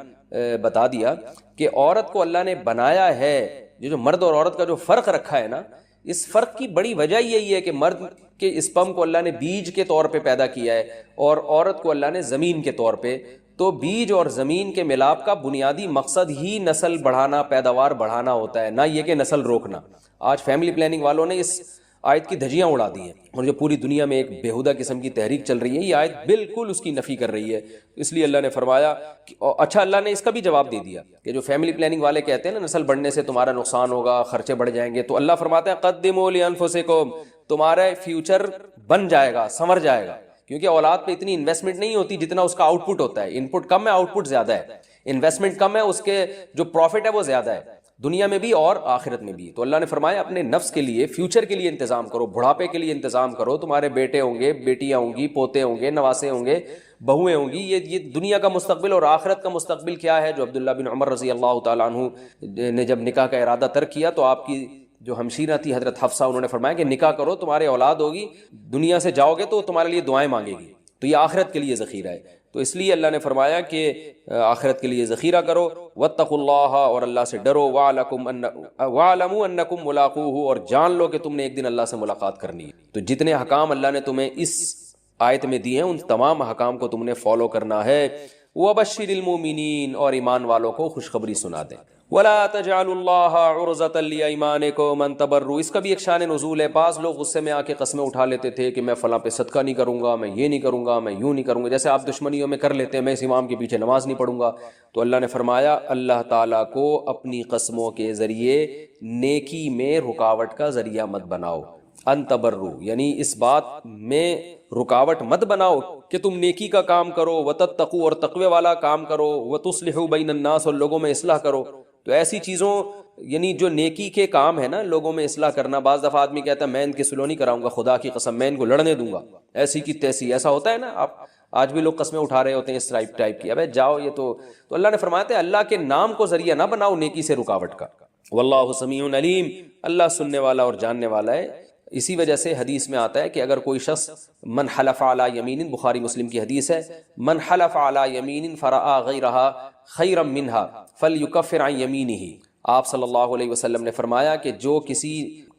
S4: بتا دیا کہ عورت کو اللہ نے بنایا ہے، جو مرد اور عورت کا جو فرق رکھا ہے نا، اس فرق کی بڑی وجہ یہی ہے کہ مرد کے اسپم کو اللہ نے بیج کے طور پہ پیدا کیا ہے، اور عورت کو اللہ نے زمین کے طور پہ۔ تو بیج اور زمین کے ملاپ کا بنیادی مقصد ہی نسل بڑھانا، پیداوار بڑھانا ہوتا ہے، نہ یہ کہ نسل روکنا۔ آج فیملی پلاننگ والوں نے اس آیت کی دھجیاں اڑا دی ہیں، اور جو پوری دنیا میں ایک بےہودہ قسم کی تحریک چل رہی ہے، یہ آیت بالکل اس کی نفی کر رہی ہے۔ اس لیے اللہ نے فرمایا کہ اچھا، اللہ نے اس کا بھی جواب دے دیا کہ جو فیملی پلاننگ والے کہتے ہیں نا نسل بڑھنے سے تمہارا نقصان ہوگا، خرچے بڑھ جائیں گے، تو اللہ فرماتا ہے قدموا لانفسکم، تمہارا فیوچر بن جائے گا، سنور جائے گا، کیونکہ اولاد پہ اتنی انویسٹمنٹ نہیں ہوتی جتنا اس کا آؤٹ پٹ ہوتا ہے۔ ان پٹ کم ہے، آؤٹ پٹ زیادہ ہے، انویسٹمنٹ کم ہے، اس کے جو پروفٹ ہے وہ زیادہ ہے، دنیا میں بھی اور آخرت میں بھی۔ تو اللہ نے فرمایا اپنے نفس کے لیے، فیوچر کے لیے انتظام کرو، بڑھاپے کے لیے انتظام کرو۔ تمہارے بیٹے ہوں گے، بیٹیاں ہوں گی، پوتے ہوں گے، نواسے ہوں گے، بہویں ہوں گی، یہ دنیا کا مستقبل اور آخرت کا مستقبل کیا ہے، جو عبداللہ بن عمر رضی اللہ تعالیٰ عنہ نے جب نکاح کا ارادہ ترک کیا تو آپ کی جو ہمشیرہ تھی حضرت حفصہ، انہوں نے فرمایا کہ نکاح کرو، تمہارے اولاد ہوگی، دنیا سے جاؤ گے تو تمہارے لیے دعائیں مانگے گی، تو یہ آخرت کے لیے ذخیرہ ہے۔ تو اس لیے اللہ نے فرمایا کہ آخرت کے لیے ذخیرہ کرو، واتقوا اللہ، اور اللہ سے ڈرو، واعلموا انکم ملاقوہ، اور جان لو کہ تم نے ایک دن اللہ سے ملاقات کرنی ہے۔ تو جتنے حکام اللہ نے تمہیں اس آیت میں دیے ہیں ان تمام حکام کو تم نے فالو کرنا ہے۔ وبشر المؤمنین، اور ایمان والوں کو خوشخبری سنا دیں۔ ولا تجعلوا اللہ عرضۃ لایمانکم ان تبروا، اس کا بھی ایک شان نزول ہے۔ بعض لوگ غصے میں آ کے قسمیں اٹھا لیتے تھے کہ میں فلاں پہ صدقہ نہیں کروں گا، میں یہ نہیں کروں گا، میں یوں نہیں کروں گا، جیسے آپ دشمنیوں میں کر لیتے ہیں، میں اس امام کے پیچھے نماز نہیں پڑھوں گا۔ تو اللہ نے فرمایا اللہ تعالیٰ کو اپنی قسموں کے ذریعے نیکی میں رکاوٹ کا ذریعہ مت بناؤ۔ ان تبروا یعنی اس بات میں رکاوٹ مت بناؤ کہ تم نیکی کا کام کرو، وتتقوا، اور تقوی والا کام کرو، وتصلحوا بین الناس، اور لوگوں میں اصلاح کرو۔ تو ایسی چیزوں یعنی جو نیکی کے کام ہے نا، لوگوں میں اصلاح کرنا۔ بعض دفعہ آدمی کہتا ہے میں ان کی سلو نہیں کراؤں گا، خدا کی قسم میں ان کو لڑنے دوں گا، ایسی کی تیسی، ایسا ہوتا ہے نا۔ آپ آج بھی لوگ قسمیں اٹھا رہے ہوتے ہیں اس ٹائپ کی، ابے جاؤ یہ تو اللہ نے فرمایا ہے اللہ کے نام کو ذریعہ نہ بناؤ نیکی سے رکاوٹ کا۔ واللہ سمیع علیم، اللہ سننے والا اور جاننے والا ہے۔ اسی وجہ سے حدیث میں آتا ہے کہ اگر کوئی شخص من حلف علی یمین، بخاری مسلم کی حدیث ہے، من حلف علی یمین فرآ غیرہا خیرا منہا فلیکفر عن یمینہ، آپ صلی اللہ علیہ وسلم نے فرمایا کہ جو کسی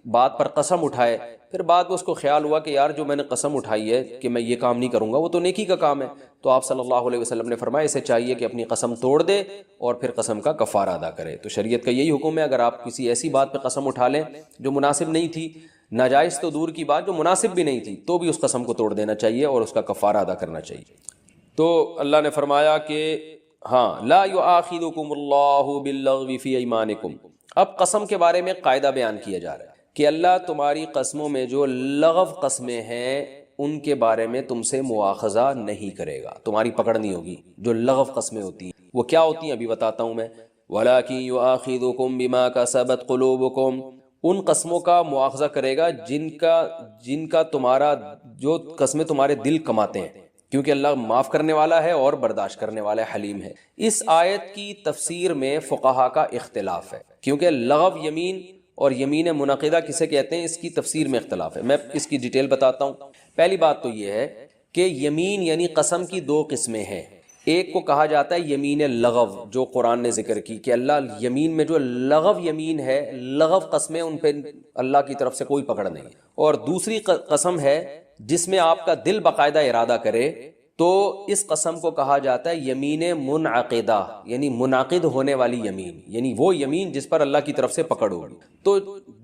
S4: بات پر قسم اٹھائے پھر بعد میں اس کو خیال ہوا کہ یار جو میں نے قسم اٹھائی ہے کہ میں یہ کام نہیں کروں گا وہ تو نیکی کا کام ہے، تو آپ صلی اللہ علیہ وسلم نے فرمایا اسے چاہیے کہ اپنی قسم توڑ دے اور پھر قسم کا کفارہ ادا کرے۔ تو شریعت کا یہی حکم ہے، اگر آپ کسی ایسی بات پہ قسم اٹھا لیں جو مناسب نہیں تھی، ناجائز تو دور کی بات، جو مناسب بھی نہیں تھی، تو بھی اس قسم کو توڑ دینا چاہیے اور اس کا کفارہ ادا کرنا چاہیے۔ تو اللہ نے فرمایا کہ ہاں لا یؤاخذکم اللہ باللغو فی ایمانکم، اب قسم کے بارے میں قاعدہ بیان کیا جا رہا ہے کہ اللہ تمہاری قسموں میں جو لغو قسمیں ہیں ان کے بارے میں تم سے مواخذہ نہیں کرے گا، تمہاری پکڑ نہیں ہوگی۔ جو لغو قسمیں ہوتی ہیں وہ کیا ہوتی ہیں ابھی بتاتا ہوں میں۔ وَلَٰكِن يُؤَاخِذُكُم بِمَا كَسَبَتْ قُلُوبُكُم، ان قسموں کا مواخذہ کرے گا جن کا تمہارا جو قسمیں تمہارے دل کماتے ہیں، کیونکہ اللہ معاف کرنے والا ہے اور برداشت کرنے والا ہے، حلیم ہے۔ اس آیت کی تفسیر میں فقہا کا اختلاف ہے، کیونکہ لغو یمین اور یمین منعقدہ کسے کہتے ہیں اس کی تفسیر میں اختلاف ہے۔ میں اس کی ڈیٹیل بتاتا ہوں۔ پہلی بات تو یہ ہے کہ یمین یعنی قسم کی دو قسمیں ہیں، ایک کو کہا جاتا ہے یمین لغو، جو قرآن نے ذکر کی کہ اللہ یمین میں جو لغو یمین ہے، لغو قسمیں، ان پہ اللہ کی طرف سے کوئی پکڑ نہیں، اور دوسری قسم ہے جس میں آپ کا دل باقاعدہ ارادہ کرے، تو اس قسم کو کہا جاتا ہے یمین منعقدہ، یعنی منعقد ہونے والی یمین، یعنی وہ یمین جس پر اللہ کی طرف سے پکڑ ہوگی۔ تو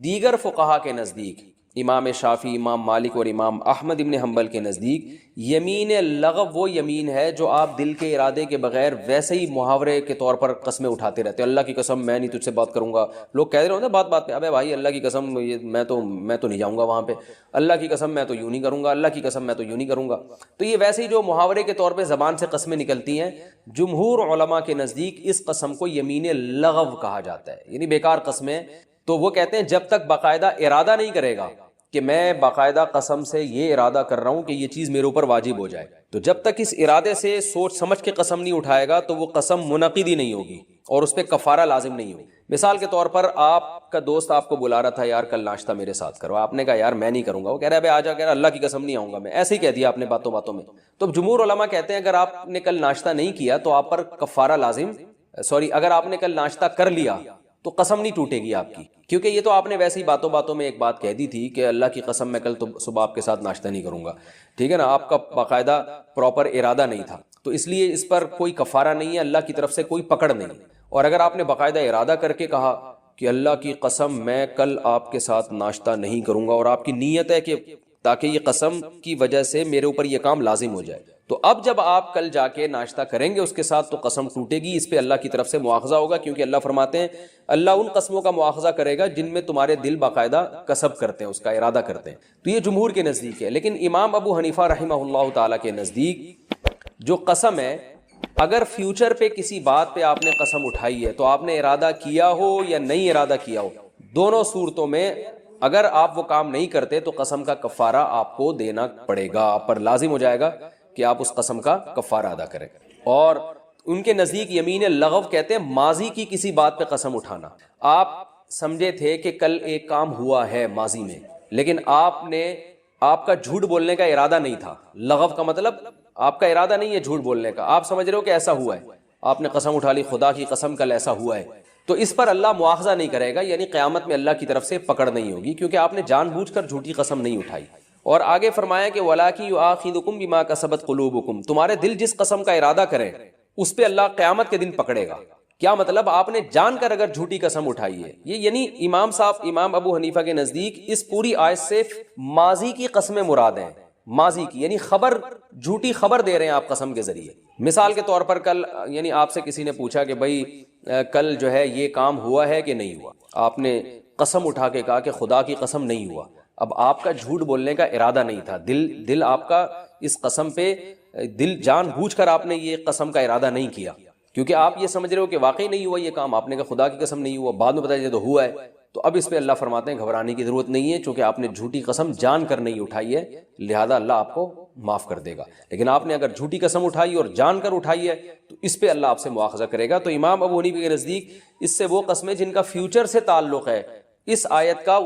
S4: دیگر فقہا کے نزدیک، امام شافعی، امام مالک اور امام احمد ابن حنبل کے نزدیک، یمین لغو وہ یمین ہے جو آپ دل کے ارادے کے بغیر ویسے ہی محاورے کے طور پر قسمیں اٹھاتے رہتے ہیں۔ اللہ کی قسم میں نہیں تجھ سے بات کروں گا، لوگ کہہ رہے ہوتے ہیں بات بات پہ، ابے بھائی اللہ کی قسم میں تو نہیں جاؤں گا وہاں پہ، اللہ کی قسم میں تو یوں نہیں کروں گا، اللہ کی قسم میں تو یوں نہیں کروں گا۔ تو یہ ویسے ہی جو محاورے کے طور پہ زبان سے قسمیں نکلتی ہیں، جمہور علماء کے نزدیک اس قسم کو یمین لغو کہا جاتا ہے، یعنی بیکار قسمیں۔ تو وہ کہتے ہیں جب تک باقاعدہ ارادہ نہیں کرے گا کہ میں باقاعدہ قسم سے یہ ارادہ کر رہا ہوں کہ یہ چیز میرے اوپر واجب ہو جائے، تو جب تک اس ارادے سے سوچ سمجھ کے قسم نہیں اٹھائے گا تو وہ قسم منعقد ہی نہیں ہوگی اور اس پہ کفارہ لازم نہیں ہوگی۔ مثال کے طور پر آپ کا دوست آپ کو بلا رہا تھا، یار کل ناشتہ میرے ساتھ کرو، آپ نے کہا یار میں نہیں کروں گا، وہ کہہ رہا ہے آ جا، کہہ رہا اللہ کی قسم نہیں آؤں گا میں، ایسے ہی کہہ دیا آپ نے باتوں باتوں میں۔ تو جمہور علماء کہتے ہیں اگر آپ نے کل ناشتہ نہیں کیا تو آپ پر کفارہ لازم، اگر آپ نے کل ناشتہ کر لیا تو قسم نہیں ٹوٹے گی آپ کی، کیونکہ یہ تو آپ نے ویسے ہی باتوں باتوں میں ایک بات کہہ دی تھی کہ اللہ کی قسم میں کل تو صبح آپ کے ساتھ ناشتہ نہیں کروں گا، ٹھیک ہے نا، آپ کا باقاعدہ پراپر ارادہ نہیں تھا، تو اس لیے اس پر کوئی کفارہ نہیں ہے، اللہ کی طرف سے کوئی پکڑ نہیں۔ اور اگر آپ نے باقاعدہ ارادہ کر کے کہا کہ اللہ کی قسم میں کل آپ کے ساتھ ناشتہ نہیں کروں گا، اور آپ کی نیت ہے کہ تاکہ یہ قسم کی وجہ سے میرے اوپر یہ کام لازم ہو جائے، تو اب جب آپ کل جا کے ناشتہ کریں گے اس کے ساتھ تو قسم ٹوٹے گی، اس پہ اللہ کی طرف سے مواخذہ ہوگا، کیونکہ اللہ فرماتے ہیں اللہ ان قسموں کا مواخذہ کرے گا جن میں تمہارے دل باقاعدہ کسب کرتے ہیں، اس کا ارادہ کرتے ہیں۔ تو یہ جمہور کے نزدیک ہے، لیکن امام ابو حنیفہ رحمہ اللہ تعالیٰ کے نزدیک جو قسم ہے، اگر فیوچر پہ کسی بات پہ آپ نے قسم اٹھائی ہے تو آپ نے ارادہ کیا ہو یا نہیں ارادہ کیا ہو، دونوں صورتوں میں اگر آپ وہ کام نہیں کرتے تو قسم کا کفارہ آپ کو دینا پڑے گا، آپ پر لازم ہو جائے گا کہ آپ اس قسم کا کفارہ ادا کریں۔ اور ان کے نزدیک یمین لغو کہتے ہیں ماضی کی کسی بات پہ قسم اٹھانا، آپ سمجھے تھے کہ کل ایک کام ہوا ہے ماضی میں، لیکن آپ کا جھوٹ بولنے کا ارادہ نہیں تھا، لغو کا مطلب آپ کا ارادہ نہیں ہے جھوٹ بولنے کا، آپ سمجھ رہے ہو کہ ایسا ہوا ہے، آپ نے قسم اٹھا لی خدا کی قسم کل ایسا ہوا ہے، تو اس پر اللہ مواخذہ نہیں کرے گا، یعنی قیامت میں اللہ کی طرف سے پکڑ نہیں ہوگی، کیونکہ آپ نے جان بوجھ کر جھوٹی قسم نہیں اٹھائی۔ اور آگے فرمایا کہ وَلَٰكِن يُؤَاخِذُكُم بِمَا كَسَبَتْ قُلُوبُكُم، تمہارے دل جس قسم کا ارادہ کرے اس پہ اللہ قیامت کے دن پکڑے گا۔ کیا مطلب؟ آپ نے جان کر اگر جھوٹی قسم اٹھائی ہے، یہ یعنی امام ابو حنیفہ کے نزدیک اس پوری آیت سے ماضی کی قسمیں مراد ہیں، ماضی کی یعنی جھوٹی خبر دے رہے ہیں آپ قسم کے ذریعے۔ مثال کے طور پر کل یعنی آپ سے کسی نے پوچھا کہ بھائی کل جو ہے یہ کام ہوا ہے کہ نہیں ہوا، آپ نے قسم اٹھا کے کہا کہ خدا کی قسم نہیں ہوا، اب آپ کا جھوٹ بولنے کا ارادہ نہیں تھا، دل آپ کا اس قسم پہ دل جان بوجھ کر آپ نے یہ قسم کا ارادہ نہیں کیا، کیونکہ آپ یہ سمجھ رہے ہو کہ واقعی نہیں ہوا یہ کام، آپ نے کہا خدا کی قسم نہیں ہوا، بعد میں بتایا جائے تو ہوا ہے، تو اب اس پہ اللہ فرماتے ہیں گھبرانے کی ضرورت نہیں ہے، چونکہ آپ نے جھوٹی قسم جان کر نہیں اٹھائی ہے، لہذا اللہ آپ کو معاف کر دے گا۔ لیکن آپ نے اگر جھوٹی قسم اٹھائی اور جان کر اٹھائی ہے تو اس پہ اللہ آپ سے مواخذہ کرے گا۔ تو امام ابو حنیفہ کے نزدیک اس سے وہ قسمیں جن کا فیوچر سے تعلق ہے، اس آیت کا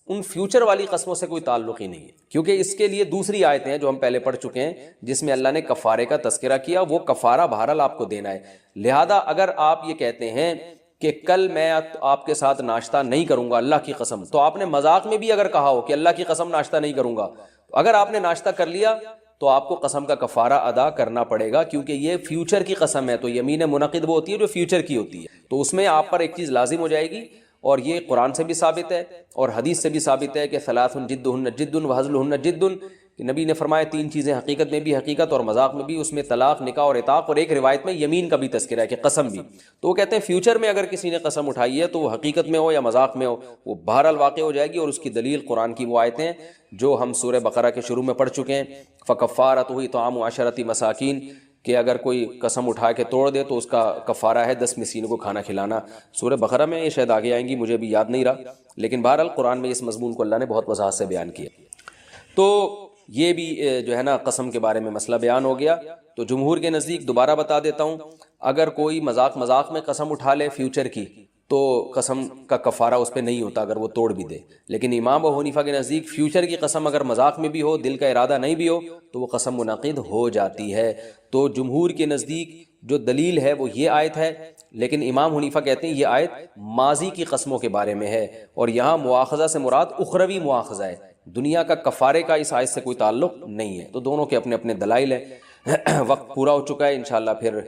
S4: ان فیوچر والی قسموں سے کوئی تعلق ہی نہیں ہے، کیونکہ اس کے لیے دوسری آیتیں ہیں جو ہم پہلے پڑھ چکے ہیں جس میں اللہ نے کفارے کا تذکرہ کیا، وہ کفارہ بہرحال آپ کو دینا ہے۔ لہذا اگر آپ یہ کہتے ہیں کہ کل میں آپ کے ساتھ ناشتہ نہیں کروں گا اللہ کی قسم، تو آپ نے مذاق میں بھی اگر کہا ہو کہ اللہ کی قسم ناشتہ نہیں کروں گا، اگر آپ نے ناشتہ کر لیا تو آپ کو قسم کا کفارہ ادا کرنا پڑے گا، کیونکہ یہ فیوچر کی قسم ہے۔ تو یمین منعقد وہ ہوتی ہے جو فیوچر کی ہوتی ہے، تو اس میں آپ پر ایک چیز لازم ہو جائے گی، اور یہ قرآن سے بھی ثابت ہے اور حدیث سے بھی ثابت ہے کہ ثلاث جدہن جد وہزلہن جد، کہ نبی نے فرمایا تین چیزیں حقیقت میں بھی حقیقت اور مذاق میں بھی، اس میں طلاق، نکاح اور عتاق، اور ایک روایت میں یمین کا بھی تذکرہ ہے کہ قسم بھی۔ تو وہ کہتے ہیں فیوچر میں اگر کسی نے قسم اٹھائی ہے تو وہ حقیقت میں ہو یا مذاق میں ہو، وہ بہرحال واقع ہو جائے گی، اور اس کی دلیل قرآن کی وہ آیتیں جو ہم سورہ بقرہ کے شروع میں پڑھ چکے ہیں، فکفارتہ اطعام 10 مساکین، کہ اگر کوئی قسم اٹھا کے توڑ دے تو اس کا کفارہ ہے 10 مسکینوں کو کھانا کھلانا۔ سورہ بقرہ میں یہ شاید آگے آئیں گی، مجھے بھی یاد نہیں رہا، لیکن بہرحال قرآن میں اس مضمون کو اللہ نے بہت وضاحت سے بیان کیا۔ تو یہ بھی جو ہے نا قسم کے بارے میں مسئلہ بیان ہو گیا۔ تو جمہور کے نزدیک دوبارہ بتا دیتا ہوں، اگر کوئی مذاق میں قسم اٹھا لے فیوچر کی تو قسم کا کفارہ اس پہ نہیں ہوتا اگر وہ توڑ بھی دے، لیکن امام ابو حنیفہ کے نزدیک فیوچر کی قسم اگر مذاق میں بھی ہو، دل کا ارادہ نہیں بھی ہو، تو وہ قسم منعقد ہو جاتی ہے۔ تو جمہور کے نزدیک جو دلیل ہے وہ یہ آیت ہے، لیکن امام حنیفہ کہتے ہیں یہ آیت ماضی کی قسموں کے بارے میں ہے، اور یہاں مواخذہ سے مراد اخروی مواخذہ ہے، دنیا کا کفارے کا اس آیت سے کوئی تعلق نہیں ہے۔ تو دونوں کے اپنے اپنے دلائل ہیں۔ وقت پورا ہو چکا ہے، انشاءاللہ پھر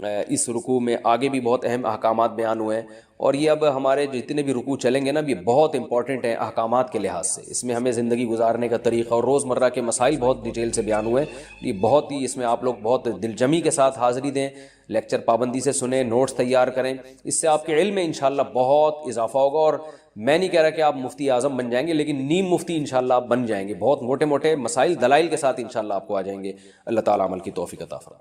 S4: اس رکوع میں آگے بھی بہت اہم احکامات بیان ہوئے ہیں، اور یہ اب ہمارے جتنے بھی رکوع چلیں گے نا یہ بہت امپورٹنٹ ہیں احکامات کے لحاظ سے، اس میں ہمیں زندگی گزارنے کا طریقہ اور روزمرہ کے مسائل بہت ڈیٹیل سے بیان ہوئے ہیں۔ یہ بہت ہی، اس میں آپ لوگ بہت دل جمی کے ساتھ حاضری دیں، لیکچر پابندی سے سنیں، نوٹس تیار کریں، اس سے آپ کے علم میں انشاءاللہ بہت اضافہ ہوگا۔ اور میں نہیں کہہ رہا کہ آپ مفتی اعظم بن جائیں گے، لیکن نیم مفتی انشاءاللہ آپ بن جائیں گے، بہت موٹے موٹے مسائل دلائل کے ساتھ انشاءاللہ آپ کو آ جائیں گے۔ اللہ تعالیٰ عمل کی توفیق عطا فرمائے۔